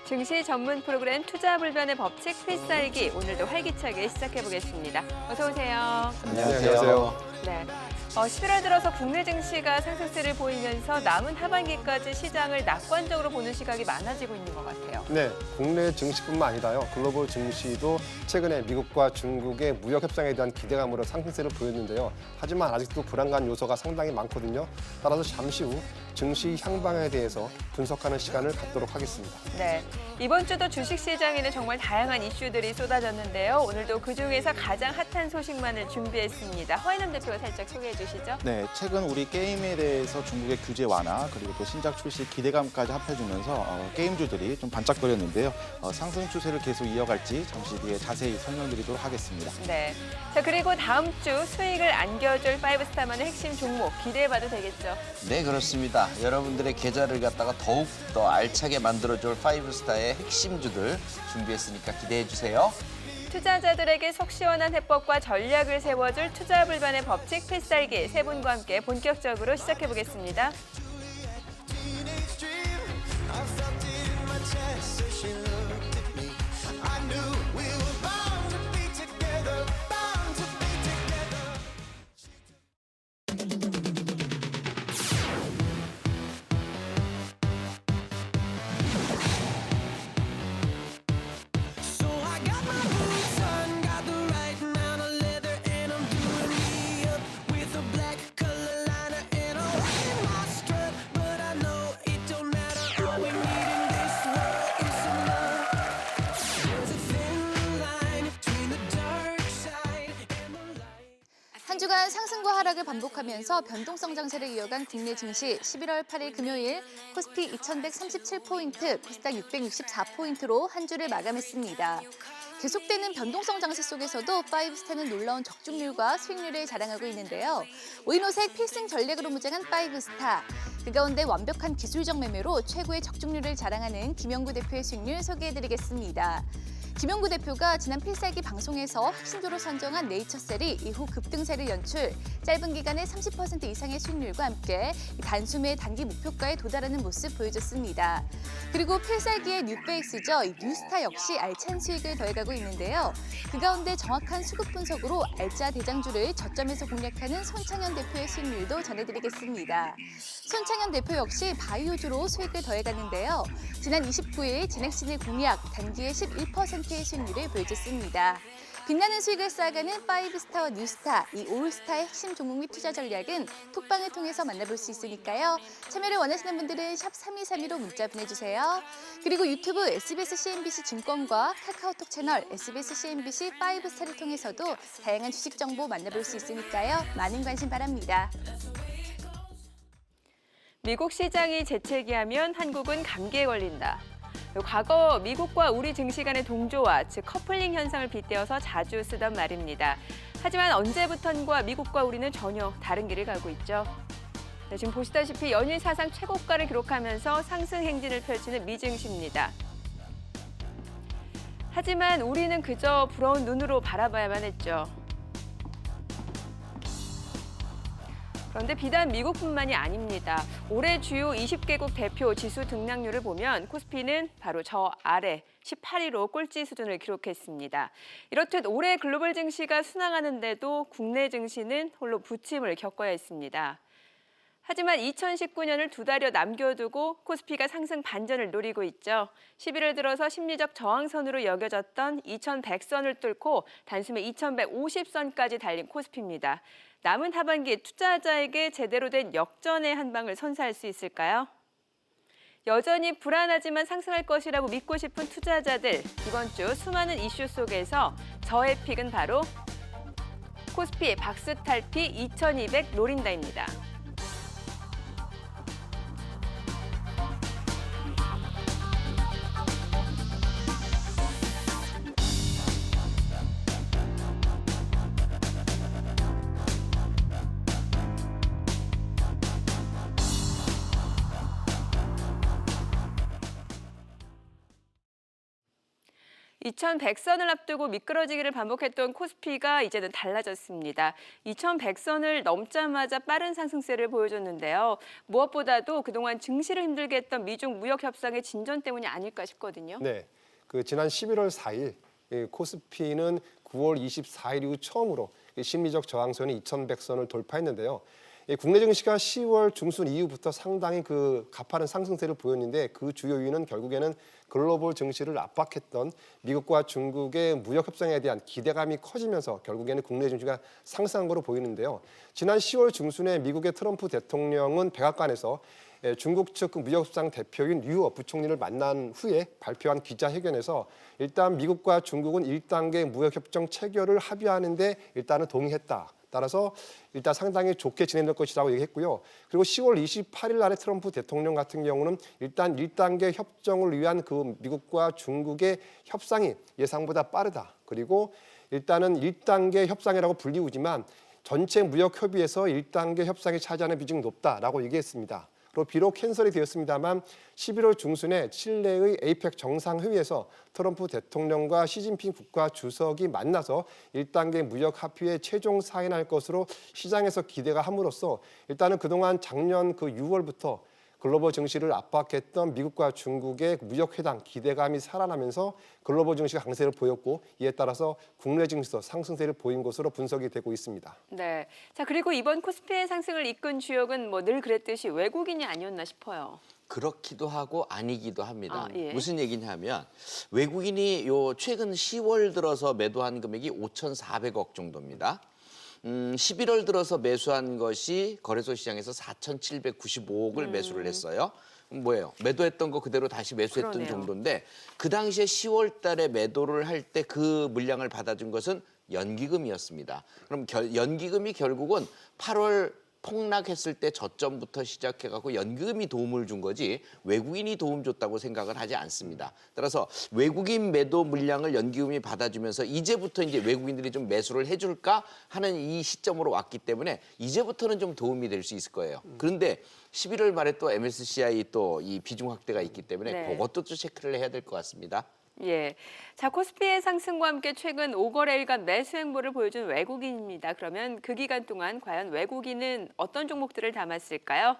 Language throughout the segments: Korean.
증시 전문 프로그램 투자 불변의 법칙 필살기 오늘도 활기차게 시작해 보겠습니다. 어서 오세요. 안녕하세요. 네. 11월 들어서 국내 증시가 상승세를 보이면서 남은 하반기까지 시장을 낙관적으로 보는 시각이 많아지고 있는 것 같아요. 네, 국내 증시뿐만 아니라요. 글로벌 증시도 최근에 미국과 중국의 무역 협상에 대한 기대감으로 상승세를 보였는데요. 하지만 아직도 불안감 요소가 상당히 많거든요. 따라서 잠시 후 증시 향방에 대해서 분석하는 시간을 갖도록 하겠습니다. 네, 이번 주도 주식시장에는 정말 다양한 이슈들이 쏟아졌는데요. 오늘도 그중에서 가장 핫한 소식만을 준비했습니다. 허인남 대표가 살짝 소개해 주시죠. 네, 최근 우리 게임에 대해서 중국의 규제 완화 그리고 또 신작 출시 기대감까지 합해주면서 게임주들이 좀 반짝거렸는데요. 상승 추세를 계속 이어갈지 잠시 뒤에 자세히 설명드리도록 하겠습니다. 네, 자 그리고 다음 주 수익을 안겨줄 파이브스타만의 핵심 종목 기대해봐도 되겠죠? 네, 그렇습니다. 여러분들의 계좌를 갖다가 더욱 더 알차게 만들어줄 파이브스타의 핵심주들 준비했으니까 기대해 주세요. 투자자들에게 속 시원한 해법과 전략을 세워줄 투자 불변의 법칙 필살기 세 분과 함께 본격적으로 시작해 보겠습니다. 한 주간 상승과 하락을 반복하면서 변동성 장세를 이어간 국내 증시 11월 8일 금요일 코스피 2137포인트, 코스닥 664포인트로 한 주를 마감했습니다. 계속되는 변동성 장세 속에서도 파이브스타는 놀라운 적중률과 수익률을 자랑하고 있는데요. 오이노색 필승 전략으로 무장한 파이브스타. 그 가운데 완벽한 기술적 매매로 최고의 적중률을 자랑하는 김영구 대표의 수익률 소개해드리겠습니다. 김영구 대표가 지난 필살기 방송에서 핵심주로 선정한 네이처셀이 이후 급등세를 연출, 짧은 기간에 30% 이상의 수익률과 함께 단숨에 단기 목표가에 도달하는 모습 보여줬습니다. 그리고 필살기의 뉴페이스죠. 뉴스타 역시 알찬 수익을 더해가고 있는데요. 그 가운데 정확한 수급 분석으로 알짜 대장주를 저점에서 공략하는 손창현 대표의 수익률도 전해드리겠습니다. 손창현 대표 역시 바이오주로 수익을 더해갔는데요. 지난 29일 진행신을 공략, 단기에 11%의 수익률을 보여줬습니다. 빛나는 수익을 쌓아가는 파이브스타와 뉴스타, 이 올스타의 핵심 종목 및 투자 전략은 톡방을 통해서 만나볼 수 있으니까요. 참여를 원하시는 분들은 샵 3232로 문자 보내주세요. 그리고 유튜브 SBS CNBC 증권과 카카오톡 채널 SBS CNBC 파이브스타를 통해서도 다양한 주식 정보 만나볼 수 있으니까요. 많은 관심 바랍니다. 미국 시장이 재채기하면 한국은 감기에 걸린다. 과거 미국과 우리 증시 간의 동조화, 즉 커플링 현상을 빗대어서 자주 쓰던 말입니다. 하지만 언제부턴가 미국과 우리는 전혀 다른 길을 가고 있죠. 네, 지금 보시다시피 연일 사상 최고가를 기록하면서 상승 행진을 펼치는 미증시입니다. 하지만 우리는 그저 부러운 눈으로 바라봐야만 했죠. 그런데 비단 미국뿐만이 아닙니다. 올해 주요 20개국 대표 지수 등락률을 보면 코스피는 바로 저 아래 18위로 꼴찌 수준을 기록했습니다. 이렇듯 올해 글로벌 증시가 순항하는데도 국내 증시는 홀로 부침을 겪어야 했습니다. 하지만 2019년을 두 달여 남겨두고 코스피가 상승 반전을 노리고 있죠. 11월 들어서 심리적 저항선으로 여겨졌던 2100선을 뚫고 단숨에 2150선까지 달린 코스피입니다. 남은 하반기 투자자에게 제대로 된 역전의 한 방을 선사할 수 있을까요? 여전히 불안하지만 상승할 것이라고 믿고 싶은 투자자들, 이번 주 수많은 이슈 속에서 저의 픽은 바로 코스피 박스탈피 2200 노린다입니다. 2100선을 앞두고 미끄러지기를 반복했던 코스피가 이제는 달라졌습니다. 2100선을 넘자마자 빠른 상승세를 보여줬는데요. 무엇보다도 그동안 증시를 힘들게 했던 미중 무역 협상의 진전 때문이 아닐까 싶거든요. 네, 지난 11월 4일 코스피는 9월 24일 이후 처음으로 심리적 저항선인 2100선을 돌파했는데요. 국내 증시가 10월 중순 이후부터 상당히 가파른 상승세를 보였는데 그 주요 이유는 결국에는 글로벌 증시를 압박했던 미국과 중국의 무역 협상에 대한 기대감이 커지면서 결국에는 국내 증시가 상승한 것으로 보이는데요. 지난 10월 중순에 미국의 트럼프 대통령은 백악관에서 중국 측 무역협상 대표인 류어 부총리를 만난 후에 발표한 기자회견에서 일단 미국과 중국은 1단계 무역협정 체결을 합의하는 데 일단은 동의했다. 따라서 일단 상당히 좋게 진행될 것이라고 얘기했고요. 그리고 10월 28일 날에 트럼프 대통령 같은 경우는 일단 1단계 협정을 위한 미국과 중국의 협상이 예상보다 빠르다. 그리고 일단은 1단계 협상이라고 불리우지만 전체 무역 협의에서 1단계 협상이 차지하는 비중이 높다라고 얘기했습니다. 그리고 비록 캔슬이 되었습니다만 11월 중순에 칠레의 에이펙 정상회의에서 트럼프 대통령과 시진핑 국가 주석이 만나서 1단계 무역 합의에 최종 사인할 것으로 시장에서 기대가 함으로써 일단은 그동안 작년 6월부터 글로벌 증시를 압박했던 미국과 중국의 무역회담 기대감이 살아나면서 글로벌 증시가 강세를 보였고 이에 따라서 국내 증시도 상승세를 보인 것으로 분석이 되고 있습니다. 네. 자, 그리고 이번 코스피의 상승을 이끈 주역은 늘 그랬듯이 외국인이 아니었나 싶어요. 그렇기도 하고 아니기도 합니다. 예. 무슨 얘기냐면 외국인이 최근 10월 들어서 매도한 금액이 5,400억 정도입니다. 11월 들어서 매수한 것이 거래소 시장에서 4,795억을 매수를 했어요. 뭐예요? 매도했던 거 그대로 다시 매수했던 그러네요. 정도인데 그 당시에 10월 달에 매도를 할 때 그 물량을 받아준 것은 연기금이었습니다. 그럼 연기금이 결국은 8월 폭락했을 때 저점부터 시작해갖고 연금이 도움을 준 거지 외국인이 도움 줬다고 생각을 하지 않습니다. 따라서 외국인 매도 물량을 연기금이 받아주면서 이제부터 이제 외국인들이 좀 매수를 해줄까 하는 이 시점으로 왔기 때문에 이제부터는 좀 도움이 될 수 있을 거예요. 그런데 11월 말에 또 MSCI 또 이 비중 확대가 있기 때문에 네. 그것도 또 체크를 해야 될 것 같습니다. 예. 자, 코스피의 상승과 함께 최근 5거래일간 매수 행보를 보여준 외국인입니다. 그러면 그 기간 동안 과연 외국인은 어떤 종목들을 담았을까요?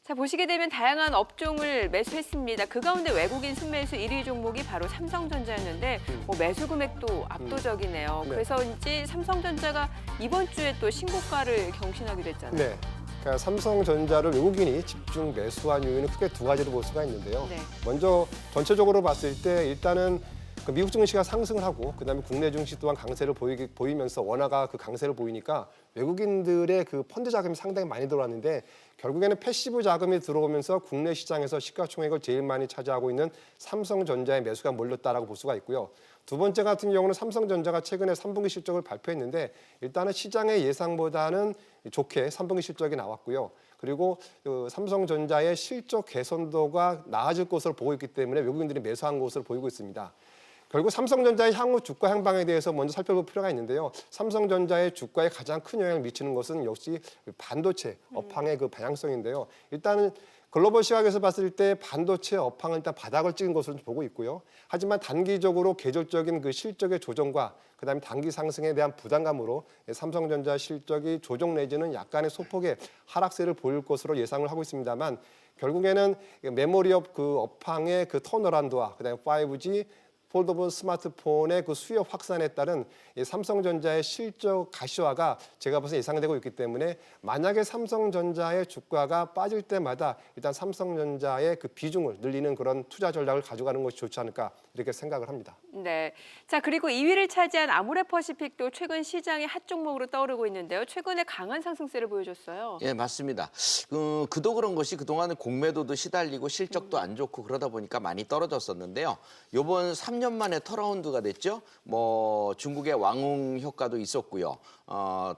자, 보시게 되면 다양한 업종을 매수했습니다. 그 가운데 외국인 순매수 1위 종목이 바로 삼성전자였는데 매수 금액도 압도적이네요. 네. 그래서인지 삼성전자가 이번 주에 또 신고가를 경신하기도 했잖아요. 네. 그러니까 삼성전자를 외국인이 집중 매수한 이유는 크게 두 가지로 볼 수가 있는데요. 네. 먼저 전체적으로 봤을 때 일단은 미국 증시가 상승을 하고 그다음에 국내 증시 또한 강세를 보이면서 원화가 강세를 보이니까 외국인들의 펀드 자금이 상당히 많이 들어왔는데 결국에는 패시브 자금이 들어오면서 국내 시장에서 시가총액을 제일 많이 차지하고 있는 삼성전자의 매수가 몰렸다라고 볼 수가 있고요. 두 번째 같은 경우는 삼성전자가 최근에 3분기 실적을 발표했는데 일단은 시장의 예상보다는 좋게 3분기 실적이 나왔고요. 그리고 삼성전자의 실적 개선도가 나아질 것으로 보고 있기 때문에 외국인들이 매수한 것으로 보이고 있습니다. 결국 삼성전자의 향후 주가 향방에 대해서 먼저 살펴볼 필요가 있는데요. 삼성전자의 주가에 가장 큰 영향을 미치는 것은 역시 반도체 업황의 방향성인데요. 일단은 글로벌 시각에서 봤을 때 반도체 업황은 일단 바닥을 찍은 것으로 보고 있고요. 하지만 단기적으로 계절적인 실적의 조정과 그다음에 단기 상승에 대한 부담감으로 삼성전자 실적이 조정 내지는 약간의 소폭의 하락세를 보일 것으로 예상을 하고 있습니다만 결국에는 메모리업 업황의 턴어라운드와 그다음에 5G 폴더블 스마트폰의 수요 확산에 따른 삼성전자의 실적 가시화가 제가 봐서 예상되고 있기 때문에 만약에 삼성전자의 주가가 빠질 때마다 일단 삼성전자의 비중을 늘리는 그런 투자 전략을 가져가는 것이 좋지 않을까 이렇게 생각을 합니다. 네. 자, 그리고 2위를 차지한 아모레퍼시픽도 최근 시장의 핫 종목으로 떠오르고 있는데요. 최근에 강한 상승세를 보여줬어요. 예, 맞습니다. 그도 그런 것이 그동안은 공매도도 시달리고 실적도 안 좋고 그러다 보니까 많이 떨어졌었는데요. 이번 3년 만에 턴어라운드가 됐죠. 중국의 왕ung 효과도 있었고요.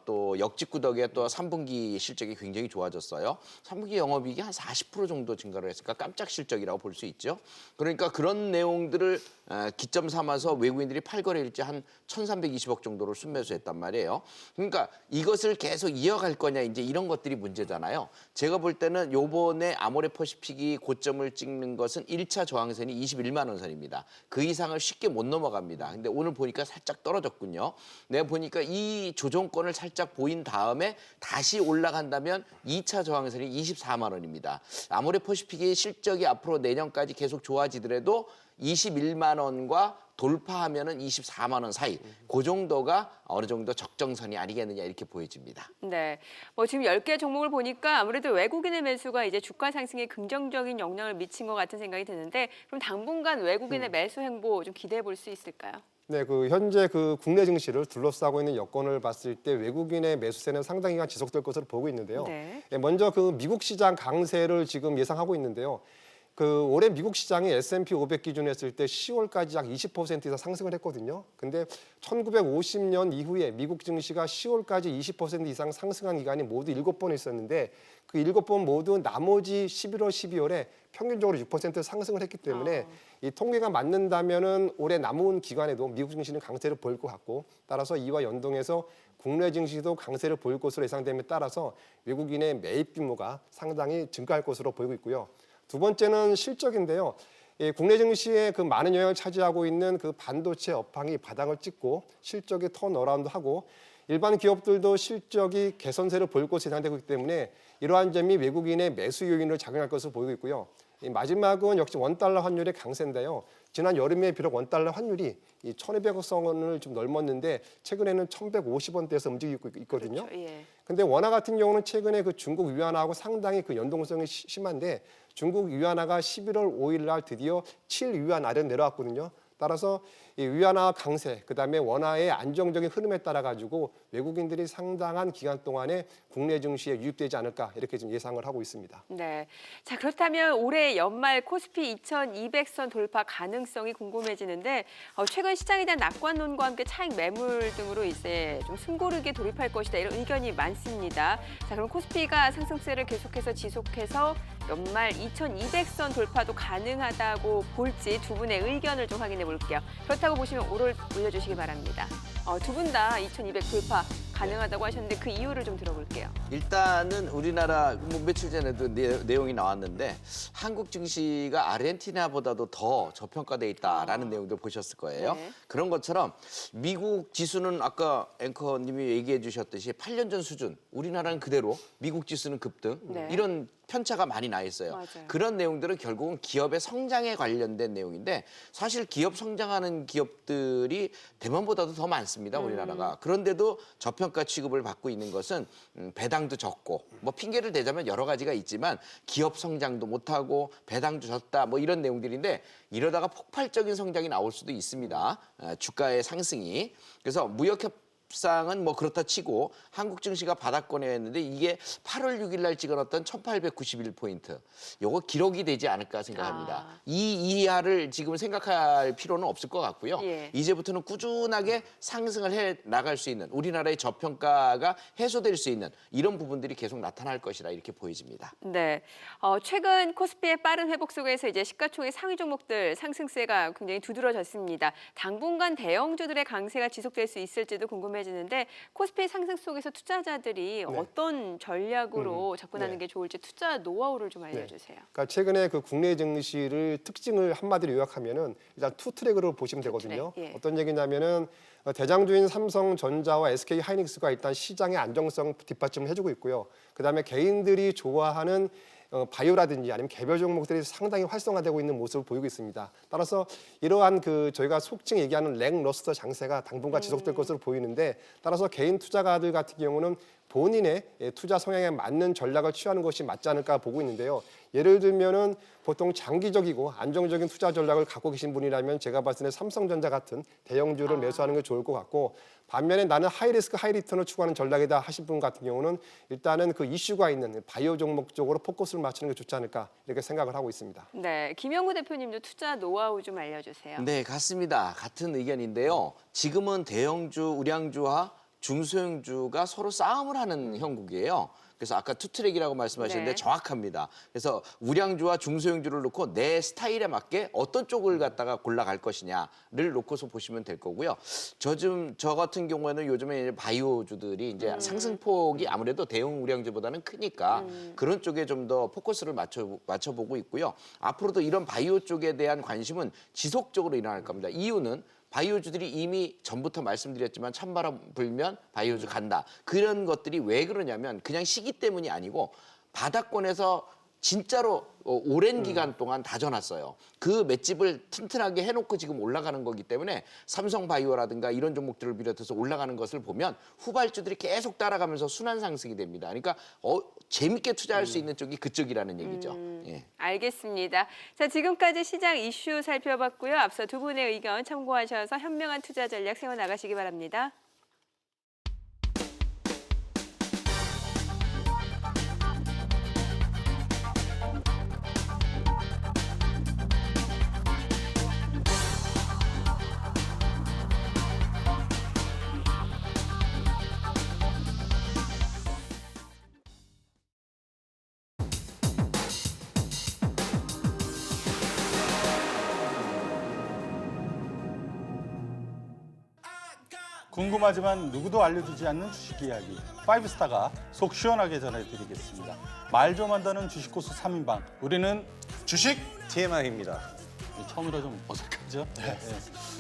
또 역직구 덕에 또 3분기 실적이 굉장히 좋아졌어요. 3분기 영업이익이 한 40% 정도 증가를 했으니까 깜짝 실적이라고 볼 수 있죠. 그러니까 그런 내용들을 기점 삼아서 외국인들이 8거래일째 한 1,320억 정도를 순매수했단 말이에요. 그러니까 이것을 계속 이어갈 거냐 이제 이런 것들이 문제잖아요. 제가 볼 때는 요번에 아모레퍼시픽이 고점을 찍는 것은 1차 저항선이 21만 원 선입니다. 그 이상 이상을 쉽게 못 넘어갑니다. 근데 오늘 보니까 살짝 떨어졌군요. 내가 보니까 이 조정권을 살짝 보인 다음에 다시 올라간다면 2차 저항선이 24만 원입니다. 아모레퍼시픽의 실적이 앞으로 내년까지 계속 좋아지더라도 21만 원과 돌파하면은 24만 원 사이 그 정도가 어느 정도 적정선이 아니겠느냐 이렇게 보여집니다. 네, 뭐 지금 10개 종목을 보니까 아무래도 외국인의 매수가 이제 주가 상승에 긍정적인 영향을 미친 것 같은 생각이 드는데 그럼 당분간 외국인의 매수 행보 좀 기대해 볼 수 있을까요? 네, 현재 국내 증시를 둘러싸고 있는 여건을 봤을 때 외국인의 매수세는 상당 기간 지속될 것으로 보고 있는데요. 네. 네, 먼저 미국 시장 강세를 지금 예상하고 있는데요. 올해 미국 시장이 S&P 500 기준으로 했을 때 10월까지 약 20% 이상 상승을 했거든요. 근데 1950년 이후에 미국 증시가 10월까지 20% 이상 상승한 기간이 모두 7번 있었는데 그 7번 모두 나머지 11월, 12월에 평균적으로 6% 상승을 했기 때문에 이 통계가 맞는다면은 올해 남은 기간에도 미국 증시는 강세를 보일 것 같고 따라서 이와 연동해서 국내 증시도 강세를 보일 것으로 예상됨에 따라서 외국인의 매입 규모가 상당히 증가할 것으로 보이고 있고요. 두 번째는 실적인데요. 국내 증시에 많은 영향을 차지하고 있는 반도체 업황이 바닥을 찍고 실적이 턴어라운드하고 일반 기업들도 실적이 개선세를 보일 것으로 예상되고 있기 때문에 이러한 점이 외국인의 매수 요인을 작용할 것으로 보이고 있고요. 마지막은 역시 원달러 환율의 강세인데요. 지난 여름에 비록 원달러 환율이 1,200억 원을 좀 넘었는데 최근에는 1,150원대에서 움직이고 있거든요. 그렇죠, 예. 근데 원화 같은 경우는 최근에 중국 위안화하고 상당히 연동성이 심한데 중국 위안화가 11월 5일 날 드디어 7위안 아래 내려왔거든요. 따라서 이 위안화 강세, 그다음에 원화의 안정적인 흐름에 따라 가지고 외국인들이 상당한 기간 동안에 국내 증시에 유입되지 않을까 이렇게 지금 예상을 하고 있습니다. 네. 자, 그렇다면 올해 연말 코스피 2200선 돌파 가능성이 궁금해지는데 최근 시장에 대한 낙관론과 함께 차익 매물 등으로 이제 좀 숨고르게 돌입할 것이다 이런 의견이 많습니다. 자, 그럼 코스피가 상승세를 계속해서 지속해서 연말 2200선 돌파도 가능하다고 볼지 두 분의 의견을 좀 확인해 볼게요. 그렇다고 보시면 오를 올려주시기 바랍니다. 두 분 다 2200 돌파 가능하다고 하셨는데 그 이유를 좀 들어볼게요. 일단은 우리나라 며칠 전에도 내용이 나왔는데 한국 증시가 아르헨티나보다도 더 저평가돼 있다라는 내용도 보셨을 거예요. 네. 그런 것처럼 미국 지수는 아까 앵커님이 얘기해 주셨듯이 8년 전 수준, 우리나라는 그대로, 미국 지수는 급등, 네. 이런 편차가 많이 나 있어요. 맞아요. 그런 내용들은 결국은 기업의 성장에 관련된 내용인데 사실 기업 성장하는 기업들이 대만보다도 더 많습니다, 우리나라가. 그런데도 저평가 취급을 받고 있는 것은 배당도 적고 뭐 핑계를 대자면 여러 가지가 있지만 기업 성장도 못하고 배당도 적다 뭐 이런 내용들인데 이러다가 폭발적인 성장이 나올 수도 있습니다. 주가의 상승이. 그래서 무역협상은 뭐 그렇다 치고 한국 증시가 바닥권에 했는데 이게 8월 6일 날 찍어놨던 1891포인트. 요거 기록이 되지 않을까 생각합니다. 이 이하를 지금 생각할 필요는 없을 것 같고요. 예. 이제부터는 꾸준하게 상승을 해 나갈 수 있는 우리나라의 저평가가 해소될 수 있는 이런 부분들이 계속 나타날 것이라 이렇게 보여집니다. 네, 최근 코스피의 빠른 회복 속에서 이제 시가총액 상위 종목들 상승세가 굉장히 두드러졌습니다. 당분간 대형주들의 강세가 지속될 수 있을지도 궁금해지는데 코스피 상승 속에서 투자자들이 어떤 전략으로 접근하는 네. 게 좋을지 투자 노하우를 좀 알려주세요. 그러니까 최근에 국내 증시를 특징을 한마디로 요약하면은 일단 투 트랙으로 보시면 되거든요. 트랙, 예. 어떤 얘기냐면은 대장주인 삼성전자와 SK 하이닉스가 일단 시장의 안정성 뒷받침을 해주고 있고요. 그다음에 개인들이 좋아하는 바이오라든지 아니면 개별 종목들이 상당히 활성화되고 있는 모습을 보이고 있습니다. 따라서 이러한 저희가 속칭 얘기하는 랭러스터 장세가 당분간 지속될 것으로 보이는데 따라서 개인 투자가들 같은 경우는 본인의 투자 성향에 맞는 전략을 취하는 것이 맞지 않을까 보고 있는데요. 예를 들면은 보통 장기적이고 안정적인 투자 전략을 갖고 계신 분이라면 제가 봤을 때 삼성전자 같은 대형주를 매수하는 게 좋을 것 같고 반면에 나는 하이리스크 하이리턴을 추구하는 전략이다 하신 분 같은 경우는 일단은 그 이슈가 있는 바이오 종목 쪽으로 포커스를 맞추는 게 좋지 않을까 이렇게 생각을 하고 있습니다. 네, 김영구 대표님도 투자 노하우 좀 알려주세요. 네, 같습니다. 같은 의견인데요. 지금은 대형주, 우량주와 중소형주가 서로 싸움을 하는 형국이에요. 그래서 아까 투트랙이라고 말씀하셨는데 네. 정확합니다. 그래서 우량주와 중소형주를 놓고 내 스타일에 맞게 어떤 쪽을 갖다가 골라갈 것이냐를 놓고서 보시면 될 거고요. 저 같은 경우에는 요즘에 이제 바이오주들이 이제 상승폭이 아무래도 대형 우량주보다는 크니까 그런 쪽에 좀 더 포커스를 맞춰보고 있고요. 앞으로도 이런 바이오 쪽에 대한 관심은 지속적으로 일어날 겁니다. 이유는 바이오주들이 이미 전부터 말씀드렸지만 찬바람 불면 바이오주 간다. 그런 것들이 왜 그러냐면 그냥 시기 때문이 아니고 바닥권에서 진짜로 오랜 기간 동안 다져놨어요. 그 맷집을 튼튼하게 해놓고 지금 올라가는 거기 때문에 삼성바이오라든가 이런 종목들을 비롯해서 올라가는 것을 보면 후발주들이 계속 따라가면서 순환 상승이 됩니다. 그러니까 재밌게 투자할 수 있는 쪽이 그쪽이라는 얘기죠. 예. 알겠습니다. 자, 지금까지 시장 이슈 살펴봤고요. 앞서 두 분의 의견 참고하셔서 현명한 투자 전략 세워나가시기 바랍니다. 궁금하지만 누구도 알려주지 않는 주식 이야기. 파이브스타가 속 시원하게 전해드리겠습니다. 말 좀 한다는 주식 고수 3인방. 우리는 주식 TMI입니다. 처음이라 좀 어색하죠? 네.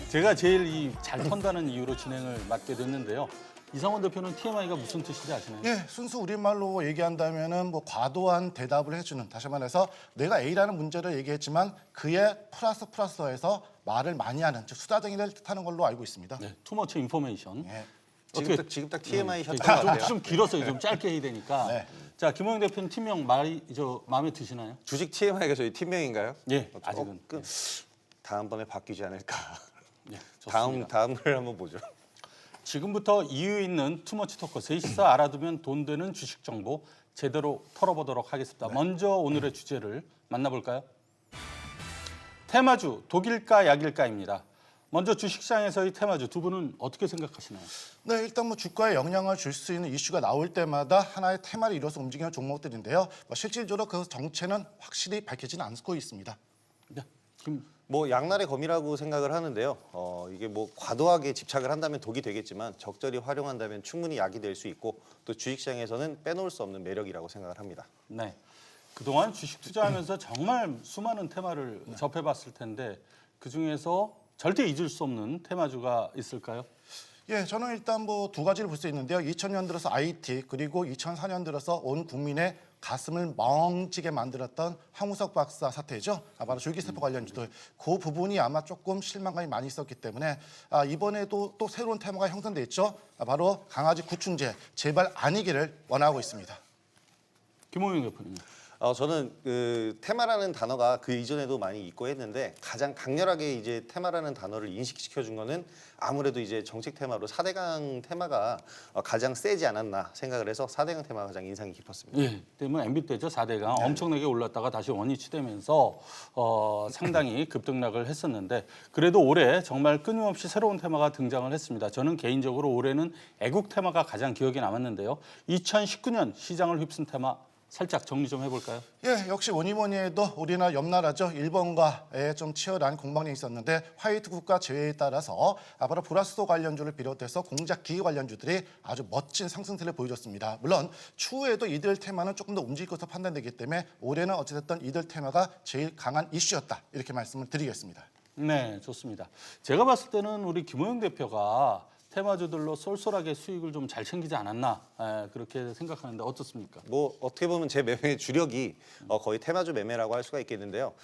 제가 제일 잘 턴다는 이유로 진행을 맡게 됐는데요. 이상원 대표는 TMI가 무슨 뜻인지 아시나요? 예, 순수 우리말로 얘기한다면은 뭐 과도한 대답을 해주는, 다시 말해서 내가 A라는 문제를 얘기했지만 그의 플러스에서 말을 많이 하는, 즉 수다쟁이를 뜻하는 걸로 알고 있습니다. 네, 투머치 인포메이션. 예. 지금 딱 TMI 셨던 것 좀, 같아요. 좀 길었어요. 좀 짧게 해야 되니까. 네. 자, 김호영 대표는 팀명 말이 마음에 드시나요? 주식 TMI가 저희 팀명인가요? 예, 아직은. 다음번에 바뀌지 않을까. 네, 좋습니다. 다음 걸 한번 보죠. 지금부터 이유 있는 투머치 토크 셋이서 알아두면 돈 되는 주식 정보 제대로 털어보도록 하겠습니다. 먼저 오늘의 주제를 만나볼까요? 테마주 독일가 약일가입니다. 먼저 주식시장에서의 테마주 두 분은 어떻게 생각하시나요? 네, 일단 뭐 주가에 영향을 줄 수 있는 이슈가 나올 때마다 하나의 테마를 이뤄서 움직이는 종목들인데요. 실질적으로 그 정체는 확실히 밝혀지는 않고 있습니다. 네, 뭐 양날의 검이라고 생각을 하는데요. 이게 뭐 과도하게 집착을 한다면 독이 되겠지만 적절히 활용한다면 충분히 약이 될 수 있고 또 주식시장에서는 빼놓을 수 없는 매력이라고 생각을 합니다. 네. 그동안 주식 투자하면서 정말 수많은 테마를 접해봤을 텐데 그중에서 절대 잊을 수 없는 테마주가 있을까요? 예, 저는 일단 뭐 두 가지를 볼 수 있는데요. 2000년 들어서 IT, 그리고 2004년 들어서 온 국민의 가슴을 멍찌게 만들었던 황우석 박사 사태죠. 바로 줄기세포 관련주들. 그 부분이 아마 조금 실망감이 많이 있었기 때문에 이번에도 또 새로운 테마가 형성돼 있죠. 바로 강아지 구충제, 제발 아니기를 원하고 있습니다. 김호영 대표님. 저는 그 테마라는 단어가 그 이전에도 많이 있고 했는데 가장 강렬하게 이제 테마라는 단어를 인식시켜 준 거는 아무래도 이제 정책 테마로 4대강 테마가 가장 세지 않았나 생각을 해서 4대강 테마가 가장 인상이 깊었습니다. 예, 때문에 MB 때죠 4대강 엄청나게 올랐다가 다시 원위치되면서 상당히 급등락을 했었는데 그래도 올해 정말 끊임없이 새로운 테마가 등장을 했습니다. 저는 개인적으로 올해는 애국 테마가 가장 기억에 남았는데요. 2019년 시장을 휩쓴 테마 살짝 정리 좀 해볼까요? 예, 역시 뭐니 해도 우리나라 옆나라죠. 일본과의 좀 치열한 공방이 있었는데 화이트 국가 제외에 따라서 바로 불화수소 관련주를 비롯해서 공작기기 관련주들이 아주 멋진 상승세를 보여줬습니다. 물론 추후에도 이들 테마는 조금 더 움직일 것으로 판단되기 때문에 올해는 어찌됐든 이들 테마가 제일 강한 이슈였다. 이렇게 말씀을 드리겠습니다. 네, 좋습니다. 제가 봤을 때는 우리 김호영 대표가 테마주들로 쏠쏠하게 수익을 좀 잘 챙기지 않았나 그렇게 생각하는데 어떻습니까? 뭐 어떻게 보면 제 매매 주력이 거의 테마주 매매라고 할 수가 있겠는데요.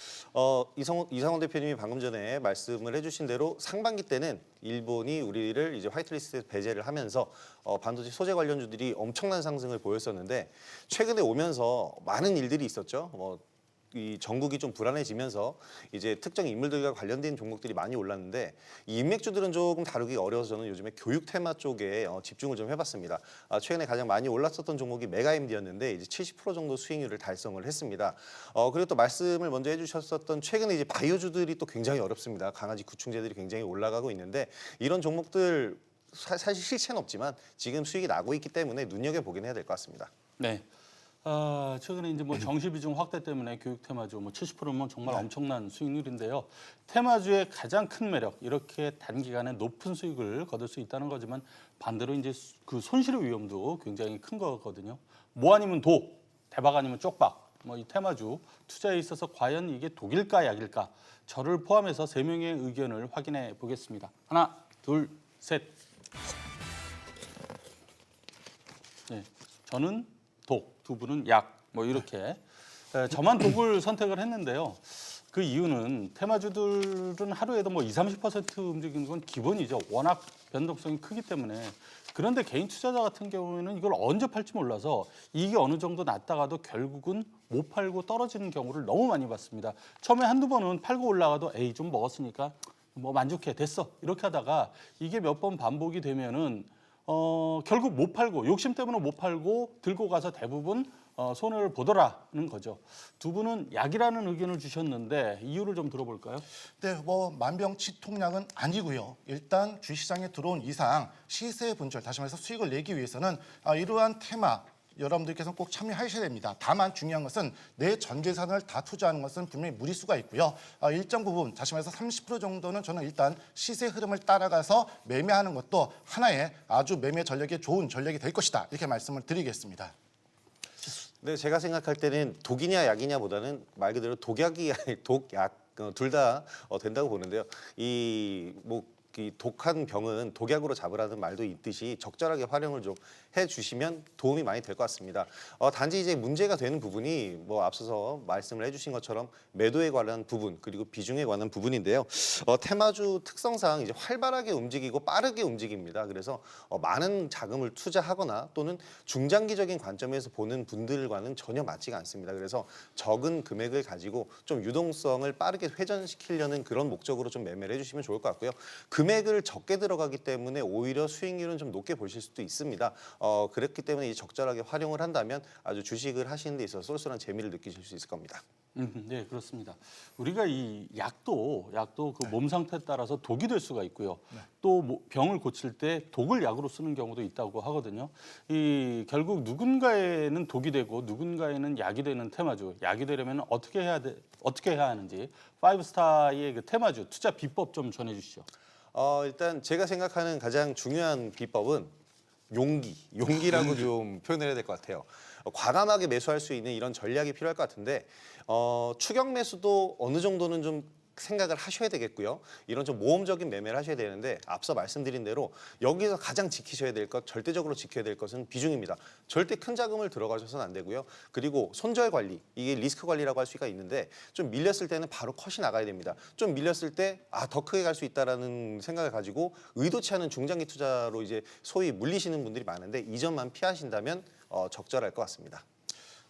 이상원 대표님이 방금 전에 말씀을 해주신 대로 상반기 때는 일본이 우리를 이제 화이트리스트에 배제를 하면서 반도체 소재 관련주들이 엄청난 상승을 보였었는데 최근에 오면서 많은 일들이 있었죠. 이 전국이 좀 불안해지면서 이제 특정 인물들과 관련된 종목들이 많이 올랐는데 이 인맥주들은 조금 다루기 어려워서 저는 요즘에 교육 테마 쪽에 집중을 좀 해봤습니다. 최근에 가장 많이 올랐었던 종목이 메가MD였는데 이제 70% 정도 수익률을 달성을 했습니다. 그리고 또 말씀을 먼저 해주셨었던 최근에 이제 바이오주들이 또 굉장히 어렵습니다. 강아지 구충제들이 굉장히 올라가고 있는데 이런 종목들 사실 실체는 없지만 지금 수익이 나고 있기 때문에 눈여겨보긴 해야 될 것 같습니다. 네. 최근에 이제 뭐 정시 비중 확대 때문에 교육 테마주 뭐 70%면 정말 엄청난 수익률인데요. 테마주의 가장 큰 매력, 이렇게 단기간에 높은 수익을 거둘 수 있다는 거지만 반대로 이제 그 손실의 위험도 굉장히 큰 거거든요. 뭐 아니면 도, 대박 아니면 쪽박. 뭐 이 테마주 투자에 있어서 과연 이게 독일까 약일까? 저를 포함해서 3명의 의견을 확인해 보겠습니다. 하나, 둘, 셋. 네, 저는 독, 두 분은 약, 뭐 이렇게 저만 독을 선택을 했는데요. 그 이유는 테마주들은 하루에도 뭐 20~30% 움직이는 건 기본이죠. 워낙 변동성이 크기 때문에. 그런데 개인 투자자 같은 경우에는 이걸 언제 팔지 몰라서 이게 어느 정도 났다가도 결국은 못 팔고 떨어지는 경우를 너무 많이 봤습니다. 처음에 한두 번은 팔고 올라가도 에이 좀 먹었으니까 뭐 만족해 됐어 이렇게 하다가 이게 몇 번 반복이 되면은 결국 못 팔고 욕심 때문에 못 팔고 들고 가서 대부분 손해를 보더라는 거죠. 두 분은 약이라는 의견을 주셨는데 이유를 좀 들어볼까요? 네, 뭐 만병치통약은 아니고요. 일단 주시장에 들어온 이상 시세 분출, 다시 말해서 수익을 내기 위해서는 이러한 테마 여러분들께서는 꼭 참여하셔야 됩니다. 다만 중요한 것은 내 전 재산을 다 투자하는 것은 분명히 무리수가 있고요. 일정 부분, 다시 말해서 30% 정도는 저는 일단 시세 흐름을 따라가서 매매하는 것도 하나의 아주 매매 전략에 좋은 전략이 될 것이다. 이렇게 말씀을 드리겠습니다. 네, 제가 생각할 때는 독이냐 약이냐보다는 말 그대로 독약이 독약 둘 다 된다고 보는데요. 이 독한 병은 독약으로 잡으라는 말도 있듯이 적절하게 활용을 좀 해주시면 도움이 많이 될 것 같습니다. 단지 이제 문제가 되는 부분이 뭐 앞서서 말씀을 해주신 것처럼 매도에 관한 부분 그리고 비중에 관한 부분인데요. 테마주 특성상 이제 활발하게 움직이고 빠르게 움직입니다. 그래서 많은 자금을 투자하거나 또는 중장기적인 관점에서 보는 분들과는 전혀 맞지가 않습니다. 그래서 적은 금액을 가지고 좀 유동성을 빠르게 회전시키려는 그런 목적으로 좀 매매를 해주시면 좋을 것 같고요. 금액을 적게 들어가기 때문에 오히려 수익률은 좀 높게 보실 수도 있습니다. 그렇기 때문에 이제 적절하게 활용을 한다면 아주 주식을 하시는 데 있어서 쏠쏠한 재미를 느끼실 수 있을 겁니다. 네, 그렇습니다. 우리가 이 약도 그 몸 상태에 따라서 독이 될 수가 있고요. 또 병을 고칠 때 독을 약으로 쓰는 경우도 있다고 하거든요. 이 결국 누군가에는 독이 되고 누군가에는 약이 되는 테마주. 약이 되려면 어떻게 해야 하는지 5스타의 그 테마주 투자 비법 좀 전해 주시죠. 일단 제가 생각하는 가장 중요한 비법은 용기라고 좀 표현을 해야 될 것 같아요. 과감하게 매수할 수 있는 이런 전략이 필요할 것 같은데 추격 매수도 어느 정도는 좀 생각을 하셔야 되겠고요. 이런 좀 모험적인 매매를 하셔야 되는데 앞서 말씀드린 대로 여기서 가장 지키셔야 될 것, 절대적으로 지켜야 될 것은 비중입니다. 절대 큰 자금을 들어가셔서는 안 되고요. 그리고 손절 관리, 이게 리스크 관리라고 할 수가 있는데 좀 밀렸을 때는 바로 컷이 나가야 됩니다. 좀 밀렸을 때 더 크게 갈 수 있다라는 생각을 가지고 의도치 않은 중장기 투자로 이제 소위 물리시는 분들이 많은데 이 점만 피하신다면 적절할 것 같습니다.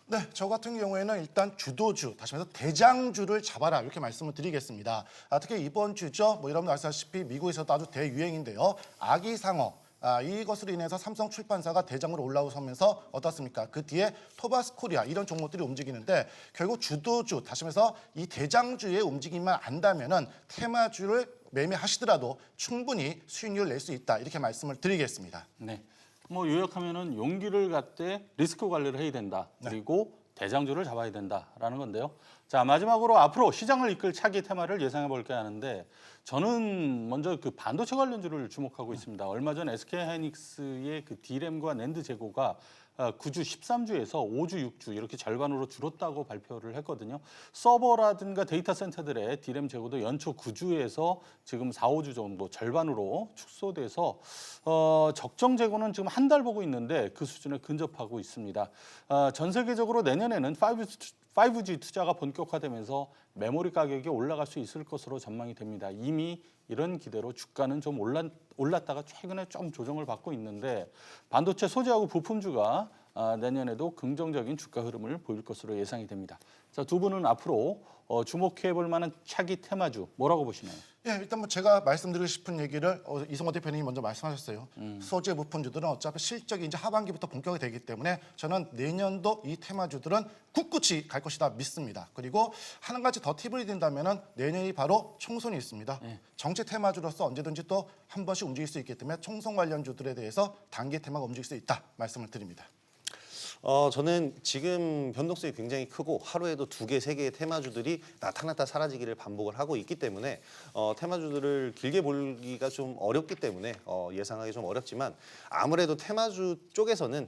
네, 저 같은 경우에는 일단 주도주, 다시 말해서 대장주를 잡아라 이렇게 말씀을 드리겠습니다. 특히 이번 주죠, 뭐 여러분 아시다시피 미국에서도 아주 대유행인데요. 아기상어. 이것으로 인해서 삼성 출판사가 대장으로 올라서면서 어떻습니까? 그 뒤에 토바스 코리아 이런 종목들이 움직이는데 결국 주도주, 다시 말해서 이 대장주의 움직임만 안다면은 테마주를 매매하시더라도 충분히 수익률을 낼 수 있다 이렇게 말씀을 드리겠습니다. 네. 뭐 요약하면은 용기를 갖되 리스크 관리를 해야 된다. 그리고 대장주를 잡아야 된다라는 건데요. 자, 마지막으로 앞으로 시장을 이끌 차기 테마를 예상해 볼까 하는데 저는 먼저 그 반도체 관련주를 주목하고 있습니다. 얼마 전 SK하이닉스의 그 D램과 낸드 재고가 9주 13주에서 5주 6주 이렇게 절반으로 줄었다고 발표를 했거든요. 서버라든가 데이터 센터들의 D램 재고도 연초 9주에서 지금 4, 5주 정도 절반으로 축소돼서 적정 재고는 지금 한 달 보고 있는데 그 수준에 근접하고 있습니다. 전 세계적으로 내년에는 5G 투자가 본격화되면서 메모리 가격이 올라갈 수 있을 것으로 전망이 됩니다. 이미 이런 기대로 주가는 좀 올랐다가 최근에 좀 조정을 받고 있는데 반도체 소재하고 부품주가 내년에도 긍정적인 주가 흐름을 보일 것으로 예상이 됩니다. 자, 두 분은 앞으로 주목해 볼 만한 차기 테마주 뭐라고 보시나요? 예, 일단 뭐 제가 말씀드리고 싶은 얘기를 이성호 대표님이 먼저 말씀하셨어요. 소재 부품주들은 어차피 실적이 이제 하반기부터 본격이 되기 때문에 저는 내년도 이 테마주들은 굳굳이 갈 것이다 믿습니다. 그리고 한 가지 더 팁을 드린다면은 내년이 바로 총선이 있습니다. 정치 테마주로서 언제든지 또 한 번씩 움직일 수 있기 때문에 총선 관련주들에 대해서 단기 테마가 움직일 수 있다 말씀을 드립니다. 저는 지금 변동성이 굉장히 크고 하루에도 2개, 3개의 테마주들이 나타났다 사라지기를 반복을 하고 있기 때문에 테마주들을 길게 보기가 좀 어렵기 때문에 예상하기 좀 어렵지만 아무래도 테마주 쪽에서는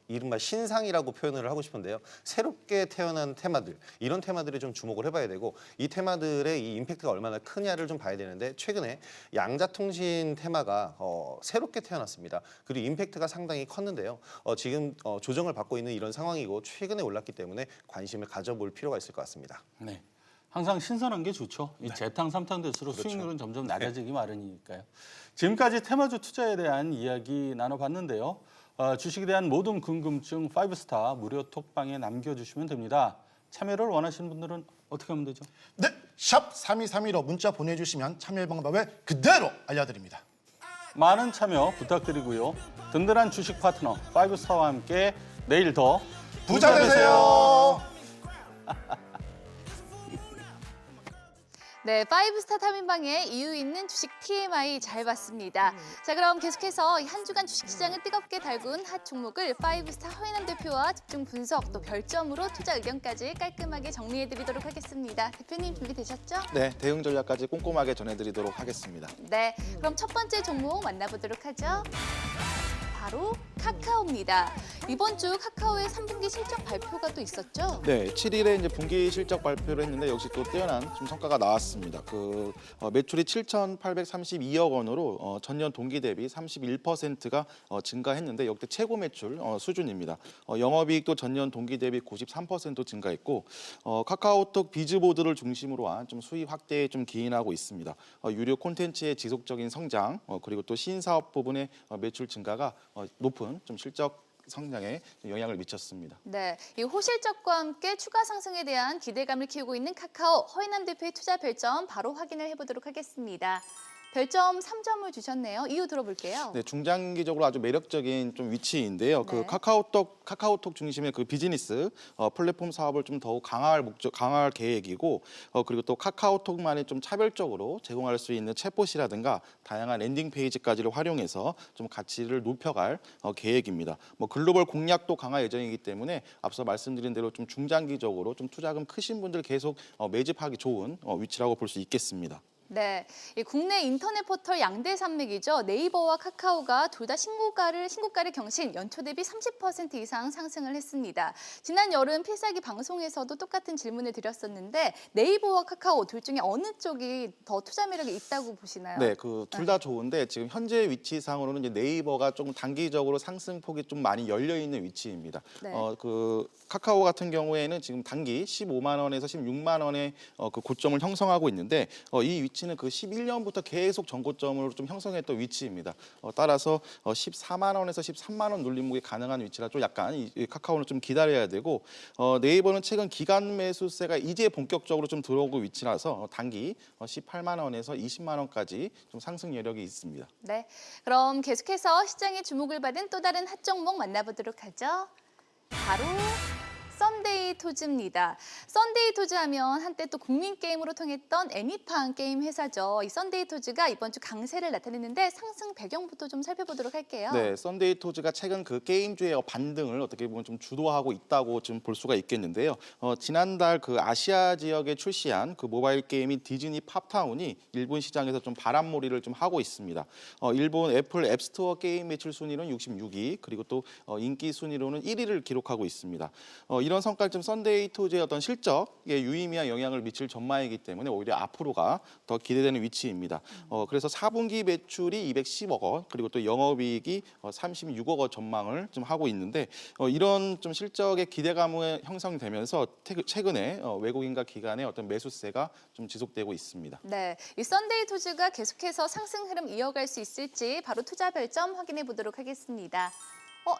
이른바 신상이라고 표현을 하고 싶은데요. 새롭게 태어난 테마들, 이런 테마들에 좀 주목을 해봐야 되고 이 테마들의 이 임팩트가 얼마나 크냐를 좀 봐야 되는데 최근에 양자통신 테마가 새롭게 태어났습니다. 그리고 임팩트가 상당히 컸는데요. 지금 조정을 받고 있는 이런 상황이고 최근에 올랐기 때문에 관심을 가져볼 필요가 있을 것 같습니다. 네. 항상 신선한 게 좋죠. 이 재탕, 삼탕 될수록 수익률은 점점 낮아지기 마련이니까요. 지금까지 테마주 투자에 대한 이야기 나눠봤는데요. 주식에 대한 모든 궁금증 5스타 무료 톡방에 남겨주시면 됩니다. 참여를 원하시는 분들은 어떻게 하면 되죠? 네, 샵 3232로 문자 보내주시면 참여 방법을 그대로 알려드립니다. 많은 참여 부탁드리고요. 든든한 주식 파트너 5스타와 함께 내일 더 부자 되세요. 네, 5스타 탐인방의 이유 있는 주식 TMI 잘 봤습니다. 자, 그럼 계속해서 한 주간 주식시장을 뜨겁게 달군 핫 종목을 5스타 허인한 대표와 집중 분석 또 별점으로 투자 의견까지 깔끔하게 정리해드리도록 하겠습니다. 대표님 준비되셨죠? 네, 대응 전략까지 꼼꼼하게 전해드리도록 하겠습니다. 네, 그럼 첫 번째 종목 만나보도록 하죠. 바로 카카오입니다. 이번 주 카카오의 3분기 실적 발표가 또 있었죠? 네, 7일에 이제 분기 실적 발표를 했는데 역시 또 뛰어난 좀 성과가 나왔습니다. 매출이 7,832억 원으로 전년 동기 대비 31%가 증가했는데 역대 최고 매출 수준입니다. 영업이익도 전년 동기 대비 93% 증가했고 카카오톡 비즈보드를 중심으로 한 좀 수익 확대에 좀 기인하고 있습니다. 유료 콘텐츠의 지속적인 성장 그리고 또 신사업 부분의 매출 증가가 높은 좀 실적 성장에 영향을 미쳤습니다. 네, 이 호실적과 함께 추가 상승에 대한 기대감을 키우고 있는 카카오 허인한 대표의 투자 별점 바로 확인을 해보도록 하겠습니다. 별점 3점을 주셨네요. 이유 들어볼게요. 네, 중장기적으로 아주 매력적인 좀 위치인데요. 네. 카카오톡 중심의 그 비즈니스 플랫폼 사업을 좀 더욱 강화할 계획이고 그리고 또 카카오톡만이 좀 차별적으로 제공할 수 있는 챗봇이라든가 다양한 랜딩 페이지까지를 활용해서 좀 가치를 높여갈 계획입니다. 글로벌 공략도 강화 예정이기 때문에 앞서 말씀드린 대로 좀 중장기적으로 좀 투자금 크신 분들 계속 매집하기 좋은 위치라고 볼 수 있겠습니다. 네, 이 국내 인터넷 포털 양대 산맥이죠. 네이버와 카카오가 둘 다 신고가를 경신, 연초 대비 30% 이상 상승을 했습니다. 지난 여름 필살기 방송에서도 똑같은 질문을 드렸었는데 네이버와 카카오 둘 중에 어느 쪽이 더 투자 매력이 있다고 보시나요? 네, 둘 다 좋은데 지금 현재 위치상으로는 이제 네이버가 조금 단기적으로 상승폭이 좀 많이 열려 있는 위치입니다. 네. 카카오 같은 경우에는 지금 단기 15만 원에서 16만 원의 그 고점을 형성하고 있는데 이 위치는 그 11년부터 계속 전고점으로 좀 형성했던 위치입니다. 따라서 14만 원에서 13만 원 눌림목이 가능한 위치라 좀 약간 이 카카오는 좀 기다려야 되고 네이버는 최근 기간 매수세가 이제 본격적으로 좀 들어오고 위치라서 단기 18만 원에서 20만 원까지 좀 상승 여력이 있습니다. 네, 그럼 계속해서 시장의 주목을 받은 또 다른 핫 종목 만나보도록 하죠. 바로 썬데이 토즈입니다. 썬데이 토즈 하면 한때 또 국민 게임으로 통했던 애니팡 게임 회사죠. 이 썬데이 토즈가 이번 주 강세를 나타냈는데 상승 배경부터 좀 살펴보도록 할게요. 네, 썬데이 토즈가 최근 그 게임주의 반등을 어떻게 보면 좀 주도하고 있다고 좀 볼 수가 있겠는데요. 지난달 그 아시아 지역에 출시한 그 모바일 게임인 디즈니 팝타운이 일본 시장에서 좀 바람몰이를 좀 하고 있습니다. 일본 애플 앱스토어 게임 매출 순위는 66위, 그리고 또 인기 순위로는 1위를 기록하고 있습니다. 이런 성과를 좀 썬데이 토즈의 어떤 실적에 유의미한 영향을 미칠 전망이기 때문에 오히려 앞으로가 더 기대되는 위치입니다. 그래서 4분기 매출이 210억 원, 그리고 또 영업이익이 36억 원 전망을 좀 하고 있는데 이런 좀 실적의 기대감이 형성되면서 최근에 외국인과 기관의 어떤 매수세가 좀 지속되고 있습니다. 네, 이 썬데이 토즈가 계속해서 상승 흐름 이어갈 수 있을지 바로 투자 별점 확인해 보도록 하겠습니다.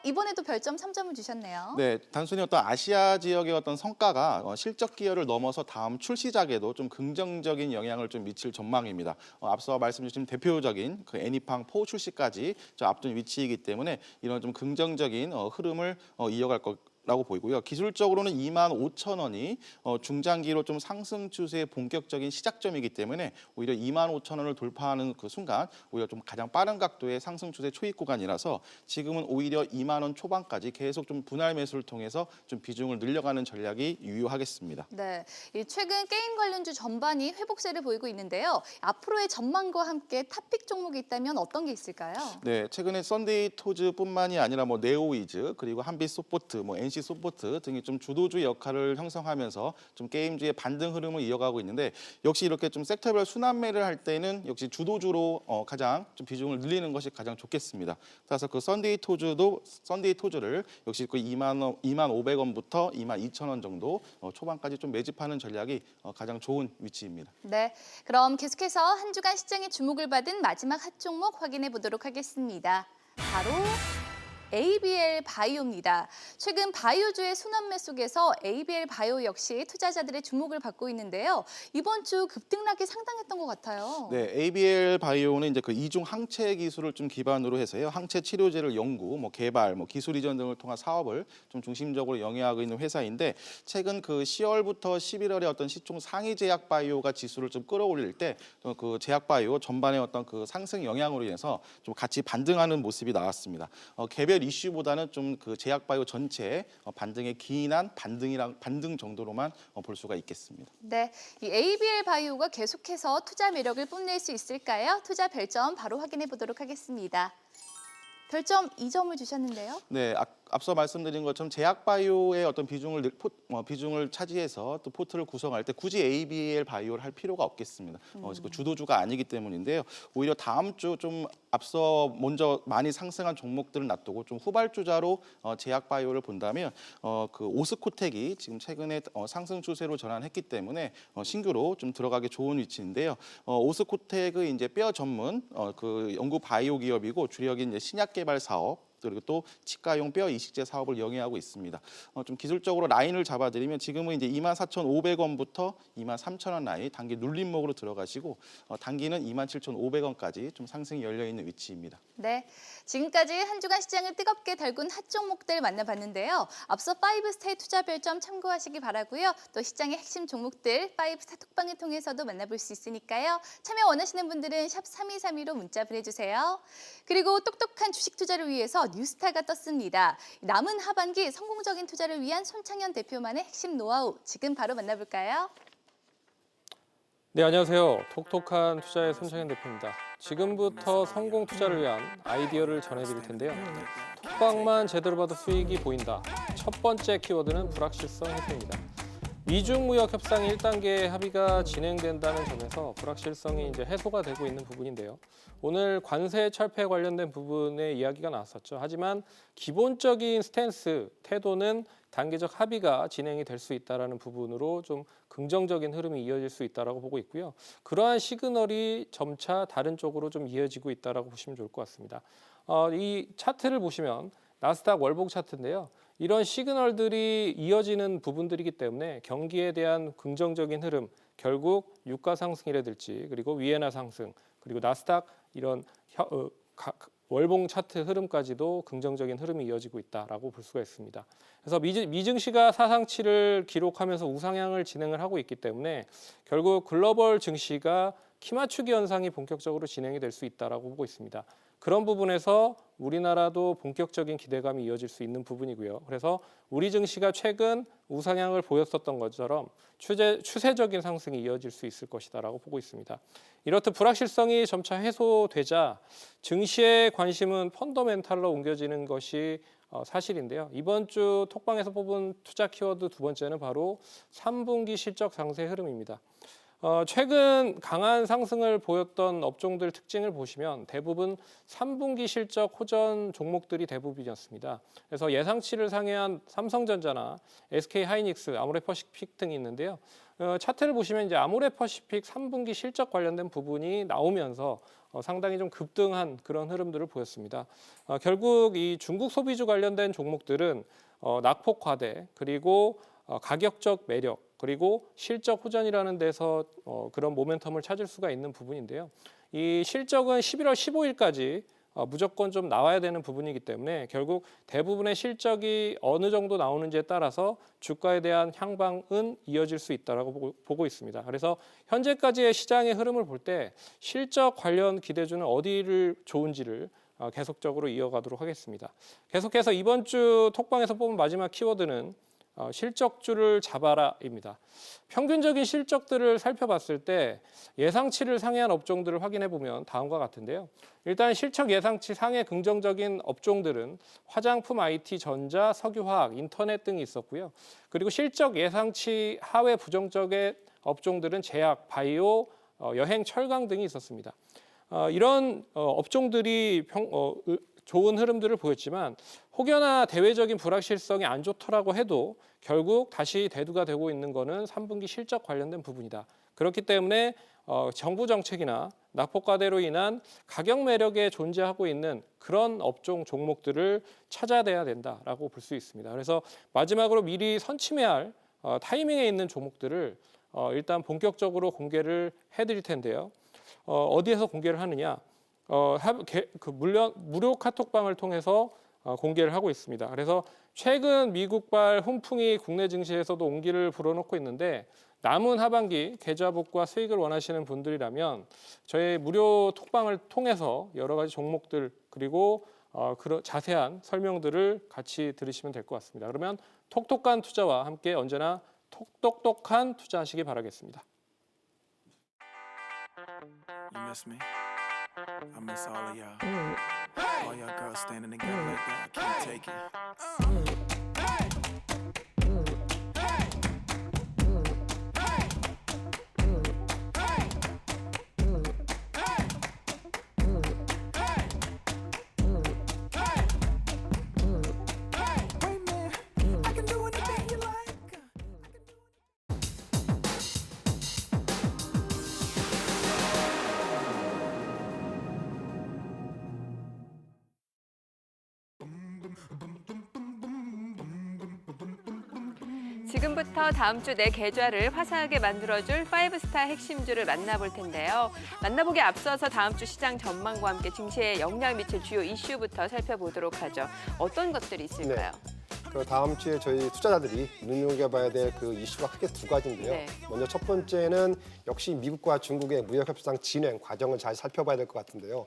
이번에도 별점 3점을 주셨네요. 네, 단순히 어떤 아시아 지역의 어떤 성과가 실적 기여를 넘어서 다음 출시작에도 좀 긍정적인 영향을 좀 미칠 전망입니다. 앞서 말씀 주신 대표적인 그 애니팡 4 출시까지 좀 앞둔 위치이기 때문에 이런 좀 긍정적인 흐름을 이어갈 라고 보이고요. 기술적으로는 25,000원이 중장기로 좀 상승 추세의 본격적인 시작점이기 때문에 오히려 25,000원을 돌파하는 그 순간 오히려 좀 가장 빠른 각도의 상승 추세 초입 구간이라서 지금은 오히려 2만 원 초반까지 계속 좀 분할 매수를 통해서 좀 비중을 늘려가는 전략이 유효하겠습니다. 네, 이 최근 게임 관련주 전반이 회복세를 보이고 있는데요. 앞으로의 전망과 함께 탑픽 종목이 있다면 어떤 게 있을까요? 네, 최근에 썬데이 토즈뿐만이 아니라 뭐 네오이즈 그리고 한빛 소프트, 뭐 NC 소프트 등이 좀 주도주 역할을 형성하면서 좀 게임주의 반등 흐름을 이어가고 있는데 역시 이렇게 좀 섹터별 순환매를 할 때는 역시 주도주로 가장 좀 비중을 늘리는 것이 가장 좋겠습니다. 그래서 그 썬데이 토즈를 역시 그 2,500원부터 22,000원 정도 초반까지 좀 매집하는 전략이 가장 좋은 위치입니다. 네, 그럼 계속해서 한 주간 시장에 주목을 받은 마지막 핫 종목 확인해 보도록 하겠습니다. 바로 ABL 바이오입니다. 최근 바이오주의 순환매 속에서 ABL 바이오 역시 투자자들의 주목을 받고 있는데요. 이번 주 급등락이 상당했던 것 같아요. 네, ABL 바이오는 이제 그 이중 항체 기술을 좀 기반으로 해서요. 항체 치료제를 연구, 뭐 개발, 뭐 기술 이전 등을 통한 사업을 좀 중심적으로 영위하고 있는 회사인데 최근 그 10월부터 11월에 어떤 시총 상위 제약 바이오가 지수를 좀 끌어올릴 때 그 제약 바이오 전반의 어떤 그 상승 영향으로 인해서 좀 같이 반등하는 모습이 나왔습니다. 개별 이슈보다는 좀 그 제약 바이오 전체 반등의 기인한 반등 정도로만 볼 수가 있겠습니다. 네, 이 ABL 바이오가 계속해서 투자 매력을 뽐낼 수 있을까요? 투자 별점 바로 확인해 보도록 하겠습니다. 별점 2점을 주셨는데요. 네, 앞서 말씀드린 것처럼 제약 바이오의 어떤 비중을 차지해서 또 포트를 구성할 때 굳이 ABL 바이오를 할 필요가 없겠습니다. 그 주도주가 아니기 때문인데요. 오히려 다음 주 좀 앞서 먼저 많이 상승한 종목들을 놔두고 좀 후발주자로 제약 바이오를 본다면 그 오스코텍이 지금 최근에 상승 추세로 전환했기 때문에 신규로 좀 들어가기 좋은 위치인데요. 오스코텍은 이제 뼈 전문 그 연구 바이오 기업이고 주력인 이제 신약 개발 사업 그리고 또 치과용 뼈 이식제 사업을 영위하고 있습니다. 좀 기술적으로 라인을 잡아드리면 지금은 이제 24,500원부터 23,000원 라인 단기 눌림목으로 들어가시고 단기는 27,500원까지 좀 상승이 열려 있는 위치입니다. 네, 지금까지 한 주간 시장을 뜨겁게 달군 핫 종목들 만나봤는데요. 앞서 5스타의 투자 별점 참고하시기 바라고요. 또 시장의 핵심 종목들 5스타 톡방을 통해서도 만나볼 수 있으니까요. 참여 원하시는 분들은 샵 3232로 문자 보내주세요. 그리고 똑똑한 주식 투자를 위해서 뉴스타가 떴습니다. 남은 하반기 성공적인 투자를 위한 손창현 대표만의 핵심 노하우 지금 바로 만나볼까요? 네, 안녕하세요. 톡톡한 투자의 손창현 대표입니다. 지금부터 성공 투자를 위한 아이디어를 전해드릴 텐데요. 톡방만 제대로 봐도 수익이 보인다. 첫 번째 키워드는 불확실성 해소입니다. 미중 무역 협상 1단계 합의가 진행된다는 점에서 불확실성이 이제 해소가 되고 있는 부분인데요. 오늘 관세 철폐 관련된 부분에 이야기가 나왔었죠. 하지만 기본적인 스탠스, 태도는 단계적 합의가 진행이 될 수 있다는 부분으로 좀 긍정적인 흐름이 이어질 수 있다고 보고 있고요. 그러한 시그널이 점차 다른 쪽으로 좀 이어지고 있다고 보시면 좋을 것 같습니다. 이 차트를 보시면 나스닥 월봉 차트인데요. 이런 시그널들이 이어지는 부분들이기 때문에 경기에 대한 긍정적인 흐름, 결국 유가 상승이라든지 그리고 위에나 상승, 그리고 나스닥 이런 월봉 차트 흐름까지도 긍정적인 흐름이 이어지고 있다라고 볼 수가 있습니다. 그래서 미증시가 사상치를 기록하면서 우상향을 진행을 하고 있기 때문에 결국 글로벌 증시가 키맞추기 현상이 본격적으로 진행이 될 수 있다라고 보고 있습니다. 그런 부분에서 우리나라도 본격적인 기대감이 이어질 수 있는 부분이고요. 그래서 우리 증시가 최근 우상향을 보였었던 것처럼 추세적인 상승이 이어질 수 있을 것이다라고 보고 있습니다. 이렇듯 불확실성이 점차 해소되자 증시의 관심은 펀더멘탈로 옮겨지는 것이 사실인데요. 이번 주 톡방에서 뽑은 투자 키워드 두 번째는 바로 3분기 실적 상세 흐름입니다. 최근 강한 상승을 보였던 업종들 특징을 보시면 대부분 3분기 실적 호전 종목들이 대부분이었습니다. 그래서 예상치를 상회한 삼성전자나 SK하이닉스, 아모레퍼시픽 등이 있는데요. 차트를 보시면 이제 아모레퍼시픽 3분기 실적 관련된 부분이 나오면서 상당히 좀 급등한 그런 흐름들을 보였습니다. 결국 이 중국 소비주 관련된 종목들은 낙폭 과대 그리고 가격적 매력 그리고 실적 호전이라는 데서 그런 모멘텀을 찾을 수가 있는 부분인데요. 이 실적은 11월 15일까지 무조건 좀 나와야 되는 부분이기 때문에 결국 대부분의 실적이 어느 정도 나오는지에 따라서 주가에 대한 향방은 이어질 수 있다라고 보고 있습니다. 그래서 현재까지의 시장의 흐름을 볼 때 실적 관련 기대주는 어디를 좋은지를 계속적으로 이어가도록 하겠습니다. 계속해서 이번 주 톡방에서 뽑은 마지막 키워드는 실적주를 잡아라입니다. 평균적인 실적들을 살펴봤을 때 예상치를 상회한 업종들을 확인해 보면 다음과 같은데요. 일단 실적 예상치 상회 긍정적인 업종들은 화장품, IT, 전자, 석유화학, 인터넷 등이 있었고요. 그리고 실적 예상치 하회 부정적인 업종들은 제약, 바이오, 여행, 철강 등이 있었습니다. 이런 업종들이 좋은 흐름들을 보였지만 혹여나 대외적인 불확실성이 안 좋더라고 해도 결국 다시 대두가 되고 있는 것은 3분기 실적 관련된 부분이다. 그렇기 때문에 정부 정책이나 낙폭과대로 인한 가격 매력에 존재하고 있는 그런 업종 종목들을 찾아내야 된다라고 볼 수 있습니다. 그래서 마지막으로 미리 선침해야 할 타이밍에 있는 종목들을 일단 본격적으로 공개를 해드릴 텐데요. 어디에서 공개를 하느냐? 무료 카톡방을 통해서 공개를 하고 있습니다. 그래서 최근 미국발 훈풍이 국내 증시에서도 온기를 불어넣고 있는데 남은 하반기 계좌 복구와 수익을 원하시는 분들이라면 저희 무료 톡방을 통해서 여러 가지 종목들 그리고 그런 자세한 설명들을 같이 들으시면 될 것 같습니다. 그러면 톡톡한 투자와 함께 언제나 톡똑똑한 투자하시기 바라겠습니다. You miss me? I miss all of y'all. All y'all girls standing together like that. I can't take it. 지금부터 다음 주 내 계좌를 화사하게 만들어줄 5스타 핵심주를 만나볼 텐데요. 만나보기 앞서서 다음 주 시장 전망과 함께 증시에 영향을 미칠 주요 이슈부터 살펴보도록 하죠. 어떤 것들이 있을까요? 그 다음 주에 저희 투자자들이 눈여겨봐야 될 그 이슈가 크게 두 가지인데요. 네. 먼저 첫 번째는 역시 미국과 중국의 무역 협상 진행 과정을 잘 살펴봐야 될 것 같은데요.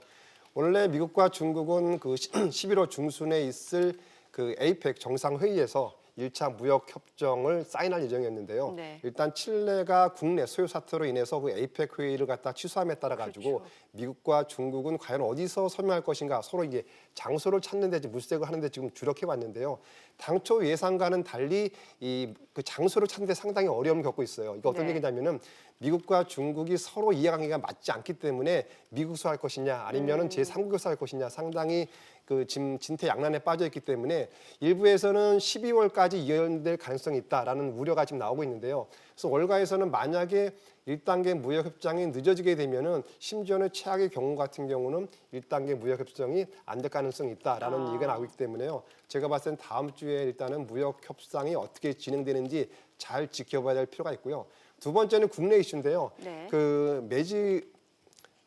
원래 미국과 중국은 그 11월 중순에 있을 그 에이펙 정상회의에서 1차 무역 협정을 사인할 예정이었는데요. 네. 일단 칠레가 국내 소요 사태로 인해서 그 에이펙 회의를 갖다 취소함에 따라 가지고 그렇죠. 미국과 중국은 과연 어디서 서명할 것인가 서로 이게 장소를 찾는데 물색을 하는데 지금 주력해 왔는데요. 당초 예상과는 달리 이 그 장소를 찾는데 상당히 어려움을 겪고 있어요. 이거 어떤 네. 얘기냐면은 미국과 중국이 서로 이해관계가 맞지 않기 때문에 미국서 할 것이냐 아니면은 제3국에서 할 것이냐 상당히 그 지금 진퇴양난에 빠져 있기 때문에 일부에서는 12월까지 이연될 가능성이 있다라는 우려가 지금 나오고 있는데요. 그래서 월가에서는 만약에 1단계 무역협정이 늦어지게 되면은 심지어는 최악의 경우 같은 경우는 1단계 무역협정이 안 될 가능성이 있다라는 얘기가 나오기 때문에요. 제가 봤을 땐 다음 주에 일단은 무역협상이 어떻게 진행되는지 잘 지켜봐야 될 필요가 있고요. 두 번째는 국내 이슈인데요. 네.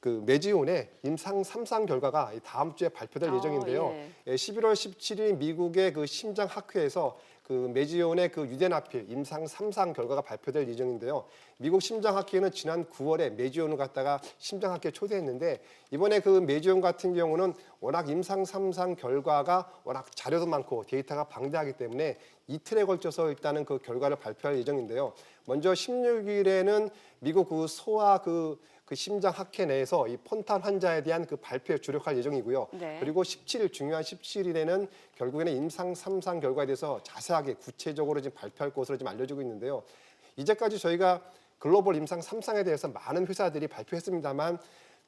메지온의 임상 3상 결과가 다음 주에 발표될 예정인데요. 예. 11월 17일 미국의 그 심장학회에서 그 메지온의 그 유대나필 임상 3상 결과가 발표될 예정인데요. 미국 심장학회는 지난 9월에 메지온을 갖다가 심장학회에 초대했는데 이번에 그 메지온 같은 경우는 워낙 임상 3상 결과가 워낙 자료도 많고 데이터가 방대하기 때문에 이틀에 걸쳐서 일단은 그 결과를 발표할 예정인데요. 먼저 16일에는 미국 그 소아 그 심장학회 내에서 이 폰탄 환자에 대한 그 발표에 주력할 예정이고요. 네. 그리고 17일 중요한 17일에는 결국에는 임상 3상 결과에 대해서 자세하게 구체적으로 지금 발표할 것으로 지금 알려지고 있는데요. 이제까지 저희가 글로벌 임상 3상에 대해서 많은 회사들이 발표했습니다만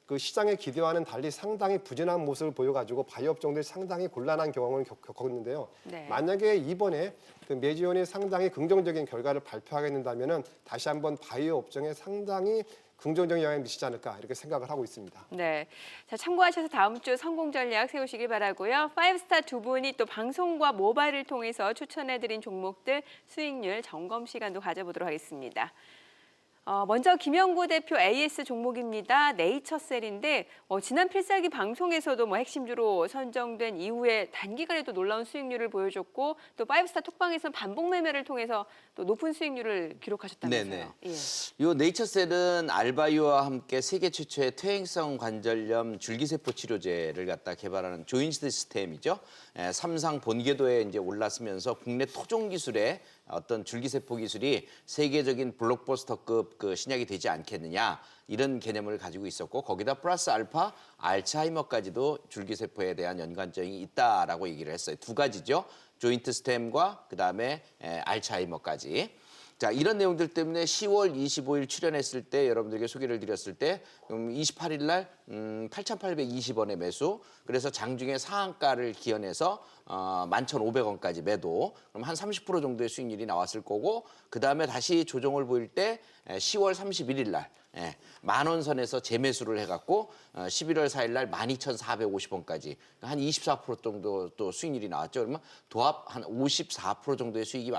그 시장의 기대와는 달리 상당히 부진한 모습을 보여가지고 바이오 업종들이 상당히 곤란한 경험을 겪었는데요. 네. 만약에 이번에 그 메지온이 상당히 긍정적인 결과를 발표하게 된다면은 다시 한번 바이오 업종에 상당히 긍정적인 영향을 미치지 않을까 이렇게 생각을 하고 있습니다. 네, 자 참고하셔서 다음 주 성공 전략 세우시길 바라고요. 5스타 두 분이 또 방송과 모바일을 통해서 추천해드린 종목들 수익률 점검 시간도 가져보도록 하겠습니다. 먼저 김영구 대표 AS 종목입니다. 네이처셀인데 지난 필살기 방송에서도 핵심주로 선정된 이후에 단기간에도 놀라운 수익률을 보여줬고 또 5스타 톡방에서는 반복 매매를 통해서 또 높은 수익률을 기록하셨다면서요. 네네. 예. 요 네이처셀은 알바이오와 함께 세계 최초의 퇴행성 관절염 줄기세포 치료제를 갖다 개발하는 조인트 시스템이죠. 삼상 본궤도에 이제 올랐으면서 국내 토종 기술의 어떤 줄기세포 기술이 세계적인 블록버스터급 그 신약이 되지 않겠느냐 이런 개념을 가지고 있었고 거기다 플러스 알파 알츠하이머까지도 줄기세포에 대한 연관성이 있다라고 얘기를 했어요. 두 가지죠. 조인트 스템과 그다음에 알츠하이머까지. 자, 이런 내용들 때문에 10월 25일 출연했을 때 여러분들에게 소개를 드렸을 때 28일 날 8,820원에 매수. 그래서 장중에 상한가를 기원해서 11,500원까지 매도. 그럼 한 30% 정도의 수익률이 나왔을 거고 그다음에 다시 조정을 보일 때 10월 31일 날 10,000원 선에서 재매수를 해갖고 11월 4일 날 12,450원까지 한 24% 정도 또 수익률이 나왔죠. 그러면 도합 한 54% 정도의 수익이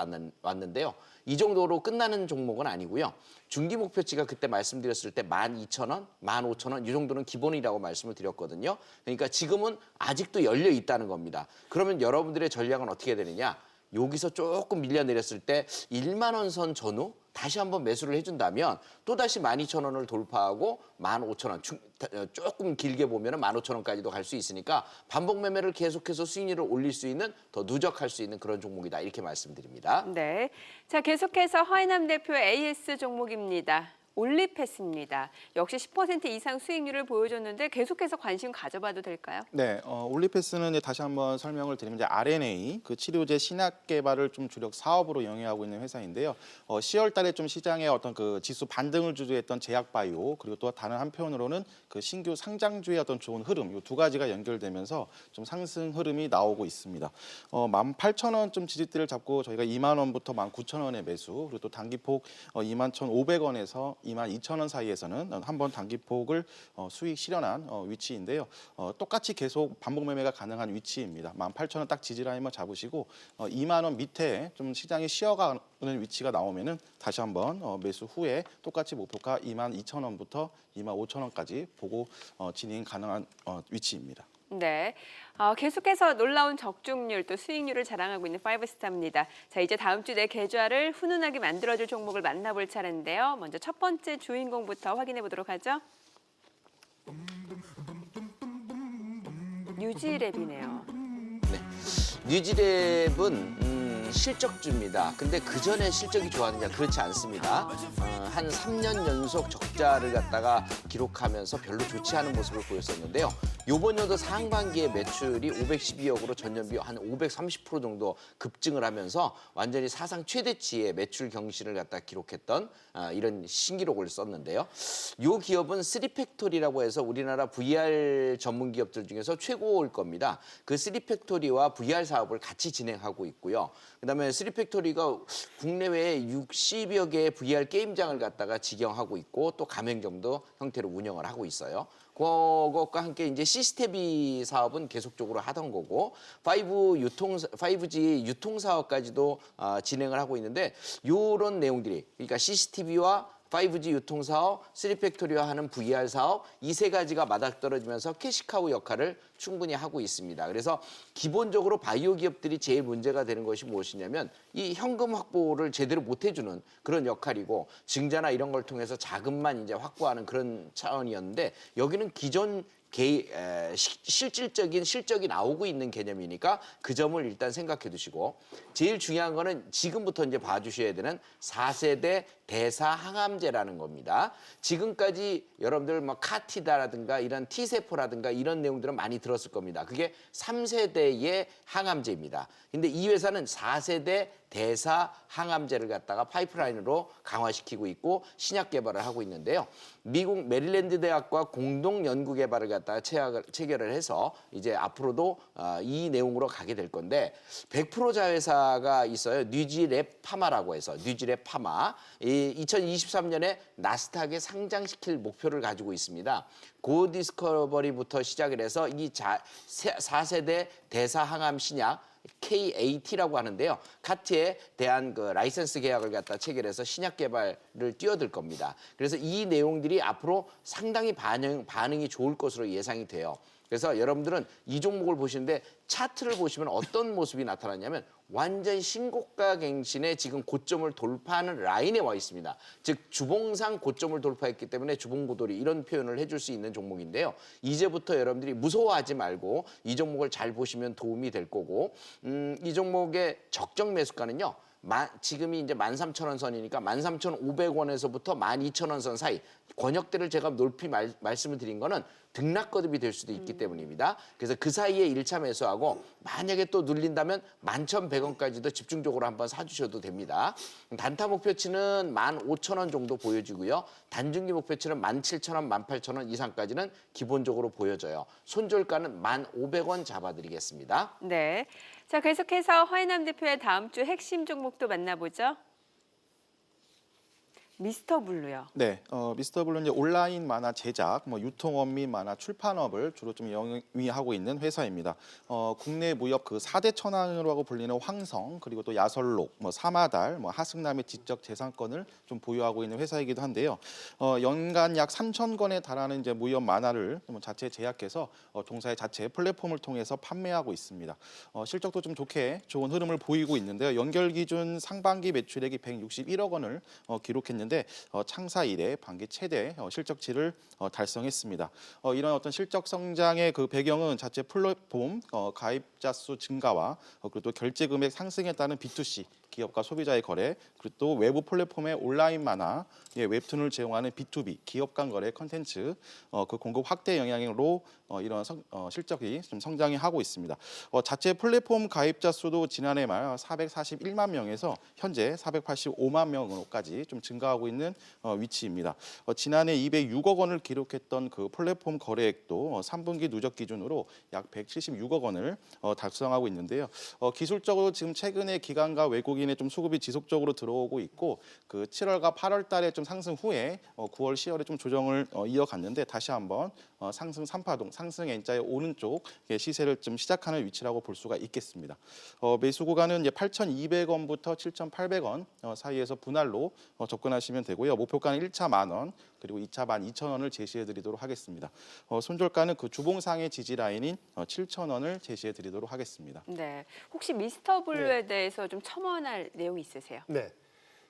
왔는데요. 이 정도로 끝나는 종목은 아니고요. 중기 목표치가 그때 말씀드렸을 때 12,000원, 15,000원 이 정도는 기본이라고 말씀을 드렸거든요. 그러니까 지금은 아직도 열려 있다는 겁니다. 그러면 여러분들의 전략은 어떻게 되느냐? 여기서 조금 밀려내렸을 때 1만 원 선 전후 다시 한번 매수를 해준다면 또다시 12,000원을 돌파하고 15,000원, 조금 길게 보면 15,000원까지도 갈 수 있으니까 반복 매매를 계속해서 수익률을 올릴 수 있는 더 누적할 수 있는 그런 종목이다 이렇게 말씀드립니다. 네, 자 계속해서 허인남 대표의 AS 종목입니다. 올리패스입니다. 역시 10% 이상 수익률을 보여줬는데 계속해서 관심 가져봐도 될까요? 네, 올리패스는 이제 다시 한번 설명을 드리면 이제 RNA 그 치료제 신약 개발을 좀 주력 사업으로 영위하고 있는 회사인데요. 10월달에 좀 시장에 어떤 그 지수 반등을 주도했던 제약바이오 그리고 또 다른 한편으로는 그 신규 상장주의 어떤 좋은 흐름 이 두 가지가 연결되면서 좀 상승 흐름이 나오고 있습니다. 18,000원 좀 지지대를 잡고 저희가 2만 원부터 19,000원에 매수 그리고 또 단기폭 21,500원에서 22,000원 사이에서는 한번 단기폭을 수익 실현한 위치인데요. 똑같이 계속 반복 매매가 가능한 위치입니다. 18,000원 딱 지지라인만 잡으시고 2만 원 밑에 좀 시장이 쉬어가는 위치가 나오면은 다시 한번 매수 후에 똑같이 목표가 22,000원부터 25,000원까지 보고 진행 가능한 위치입니다. 네, 계속해서 놀라운 적중률 또 수익률을 자랑하고 있는 5스타입니다. 자, 이제 다음 주 내 계좌를 훈훈하게 만들어줄 종목을 만나볼 차례인데요. 먼저 첫 번째 주인공부터 확인해 보도록 하죠. 뉴지랩이네요. 네. 뉴지랩은 실적주입니다. 근데 그 전에 실적이 좋았느냐? 그렇지 않습니다. 한 3년 연속 적자를 갖다가 기록하면서 별로 좋지 않은 모습을 보였었는데요. 이번 연도 상반기에 매출이 512억으로 전년 비해 한 530% 정도 급증을 하면서 완전히 사상 최대치의 매출 경신을 갖다 기록했던 이런 신기록을 썼는데요. 이 기업은 3팩토리라고 해서 우리나라 VR 전문 기업들 중에서 최고일 겁니다. 그 3팩토리와 VR 사업을 같이 진행하고 있고요. 그다음에 3팩토리가 국내외에 60여 개의 VR 게임장을 갖다가 직영하고 있고 또 가맹점도 형태로 운영을 하고 있어요. 그것과 함께 이제 시스테비 사업은 계속적으로 하던 거고 5G 유통 사업까지도 진행을 하고 있는데 이런 내용들이 그러니까 CCTV와 5G 유통 사업, 3팩토리와 하는 VR 사업 이 세 가지가 맞아떨어지면서 캐시카우 역할을 충분히 하고 있습니다. 그래서 기본적으로 바이오 기업들이 제일 문제가 되는 것이 무엇이냐면 이 현금 확보를 제대로 못 해주는 그런 역할이고 증자나 이런 걸 통해서 자금만 이제 확보하는 그런 차원이었는데 여기는 기존 실질적인 실적이 나오고 있는 개념이니까 그 점을 일단 생각해 두시고 제일 중요한 거는 지금부터 이제 봐주셔야 되는 4세대 대사항암제라는 겁니다. 지금까지 여러분들 뭐 카티다라든가 이런 T세포라든가 이런 내용들은 많이 들었을 겁니다. 그게 3세대의 항암제입니다. 근데 이 회사는 4세대 대사항암제를 갖다가 파이프라인으로 강화시키고 있고 신약 개발을 하고 있는데요. 미국 메릴랜드 대학과 공동 연구 개발을 갖다가 체결을 해서 이제 앞으로도 이 내용으로 가게 될 건데 100% 자회사가 있어요. 뉴지랩 파마라고 해서 뉴지랩 파마. 2023년에 나스닥에 상장시킬 목표를 가지고 있습니다. 고 디스커버리부터 시작을 해서 이 4세대 대사항암 신약 KAT라고 하는데요. 카티에 대한 그 라이센스 계약을 갖다 체결해서 신약 개발을 뛰어들 겁니다. 그래서 이 내용들이 앞으로 상당히 반응이 좋을 것으로 예상이 돼요. 그래서 여러분들은 이 종목을 보시는데 차트를 보시면 어떤 모습이 나타나냐면 완전 신고가 갱신에 지금 고점을 돌파하는 라인에 와 있습니다. 즉 주봉상 고점을 돌파했기 때문에 주봉고돌이 이런 표현을 해줄 수 있는 종목인데요. 이제부터 여러분들이 무서워하지 말고 이 종목을 잘 보시면 도움이 될 거고 이 종목의 적정 매수가는요. 지금이 이제 13,000원 선이니까 13,500원에서부터 12,000원 선 사이 권역대를 제가 높이 말씀을 드린 거는 등락거듭이 될 수도 있기 때문입니다. 그래서 그 사이에 1차 매수하고 만약에 또 눌린다면 11,100원까지도 집중적으로 한번 사주셔도 됩니다. 단타 목표치는 15,000원 정도 보여지고요. 단중기 목표치는 17,000원, 18,000원 이상까지는 기본적으로 보여져요. 손절가는 1,500원 잡아드리겠습니다. 네. 자, 계속해서 허인남 대표의 다음 주 핵심 종목도 만나보죠. 미스터 블루요. 네, 미스터 블루는 이제 온라인 만화 제작, 유통업 및 만화 출판업을 주로 좀 영위하고 있는 회사입니다. 국내 무협 그 4대 천왕으로 불리는 황성, 그리고 또 야설록, 사마달, 하승남의 지적 재산권을 좀 보유하고 있는 회사이기도 한데요. 연간 약 3,000권에 달하는 이제 무협 만화를 자체 제작해서 동사의 자체 플랫폼을 통해서 판매하고 있습니다. 실적도 좀 좋은 흐름을 보이고 있는데요. 연결 기준 상반기 매출액이 161억 원을 기록했는데 창사 이래 반기 최대 실적치를 달성했습니다. 이런 어떤 실적 성장의 그 배경은 자체 플랫폼 가입자 수 증가와 그리고 또 결제 금액 상승에 따른 B2C 기업과 소비자의 거래, 그리고 또 외부 플랫폼의 온라인 만화, 웹툰을 제공하는 B2B 기업 간 거래 컨텐츠 그 공급 확대 영향으로 이런 실적이 좀 성장이 하고 있습니다. 자체 플랫폼 가입자 수도 지난해 말 441만 명에서 현재 485만 명으로까지 좀 증가하고 있는 위치입니다. 지난해 206억 원을 기록했던 그 플랫폼 거래액도 3분기 누적 기준으로 약 176억 원을 달성하고 있는데요. 기술적으로 지금 최근에 기관과 외국인의 좀 수급이 지속적으로 들어오고 있고 그 7월과 8월 달에 좀 상승 후에 9월, 10월에 좀 조정을 이어갔는데 다시 한번 상승 3파동, 상승 N자의 오른쪽 시세를 좀 시작하는 위치라고 볼 수가 있겠습니다. 매수 구간은 이제 8,200원부터 7,800원 사이에서 분할로 접근하시면 되고요. 목표가는 1차 10,000원, 그리고 2차 12,000원을 제시해 드리도록 하겠습니다. 손절가는 그 주봉상의 지지 라인인 7,000원을 제시해 드리도록 하겠습니다. 네. 혹시 미스터 블루에 대해서 좀 첨언할 내용이 있으세요? 네.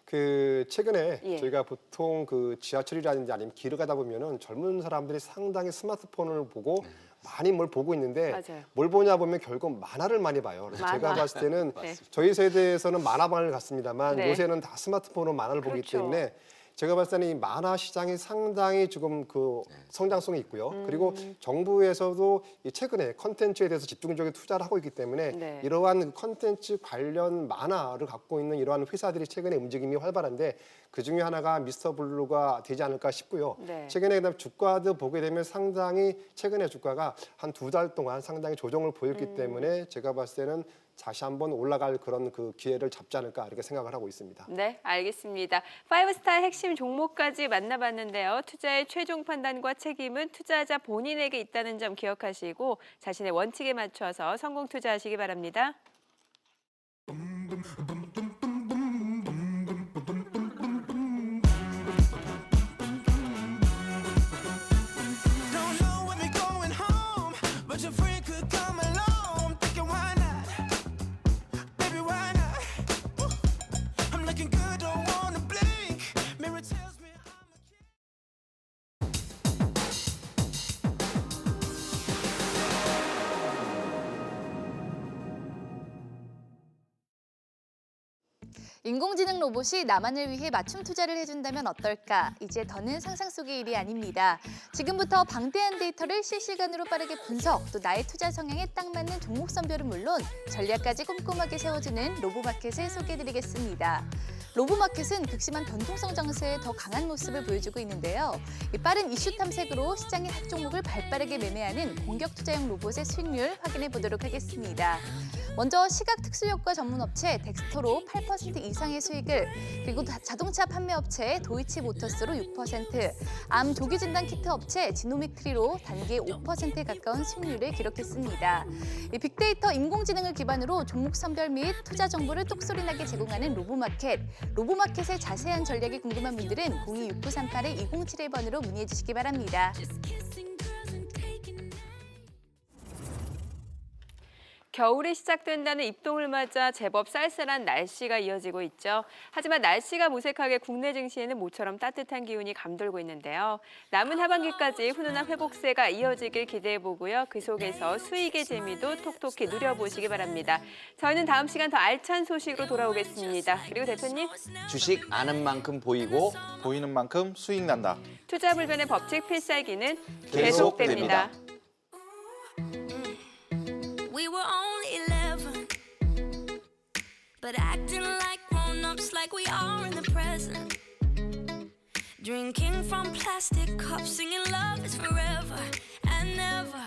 그 최근에 예. 저희가 보통 그 지하철이라든지 아니면 길을 가다 보면은 젊은 사람들이 상당히 스마트폰을 보고 많이 뭘 보고 있는데 맞아요. 뭘 보냐 보면 결국 만화를 많이 봐요. 그래서 제가 만화. 봤을 때는 네. 저희 세대에서는 만화방을 갔습니다만 네. 요새는 다 스마트폰으로 만화를 보기 그렇죠. 때문에 제가 봤을 때는 이 만화 시장이 상당히 지금 그 성장성이 있고요. 그리고 정부에서도 이 최근에 컨텐츠에 대해서 집중적인 투자를 하고 있기 때문에 네. 이러한 컨텐츠 관련 만화를 갖고 있는 이러한 회사들이 최근에 움직임이 활발한데 그 중에 하나가 미스터 블루가 되지 않을까 싶고요. 네. 최근에 그다음 주가도 보게 되면 상당히 최근에 주가가 한 2달 동안 상당히 조정을 보였기 때문에 제가 봤을 때는 다시 한번 올라갈 그런 그 기회를 잡지 않을까 이렇게 생각을 하고 있습니다. 네, 알겠습니다. 파이브스타 핵심 종목까지 만나봤는데요. 투자의 최종 판단과 책임은 투자자 본인에게 있다는 점 기억하시고 자신의 원칙에 맞춰서 성공 투자하시기 바랍니다. 인공지능 로봇이 나만을 위해 맞춤 투자를 해준다면 어떨까? 이제 더는 상상 속의 일이 아닙니다. 지금부터 방대한 데이터를 실시간으로 빠르게 분석, 또 나의 투자 성향에 딱 맞는 종목 선별은 물론 전략까지 꼼꼼하게 세워주는 로보마켓을 소개해드리겠습니다. 로보마켓은 극심한 변동성 장세에 더 강한 모습을 보여주고 있는데요. 이 빠른 이슈 탐색으로 시장의 핫 종목을 발빠르게 매매하는 공격 투자형 로봇의 수익률 확인해 보도록 하겠습니다. 먼저 시각 특수효과 전문 업체 덱스터로 8% 이상의 수익을, 그리고 자동차 판매 업체 도이치모터스로 6%, 암 조기 진단 키트 업체 지노믹트리로 단기 5%에 가까운 수익률을 기록했습니다. 이 빅데이터 인공지능을 기반으로 종목 선별 및 투자 정보를 똑소리나게 제공하는 로보마켓. 로보마켓의 자세한 전략이 궁금한 분들은 026938-2071번으로 문의해 주시기 바랍니다. 겨울이 시작된다는 입동을 맞아 제법 쌀쌀한 날씨가 이어지고 있죠. 하지만 날씨가 무색하게 국내 증시에는 모처럼 따뜻한 기운이 감돌고 있는데요. 남은 하반기까지 훈훈한 회복세가 이어지길 기대해보고요. 그 속에서 수익의 재미도 톡톡히 누려보시기 바랍니다. 저희는 다음 시간 더 알찬 소식으로 돌아오겠습니다. 그리고 대표님, 주식 아는 만큼 보이고 보이는 만큼 수익 난다. 투자 불변의 법칙 필살기는 계속됩니다. We were only 11, but acting like grown-ups like we are in the present. Drinking from plastic cups, singing love is forever and never.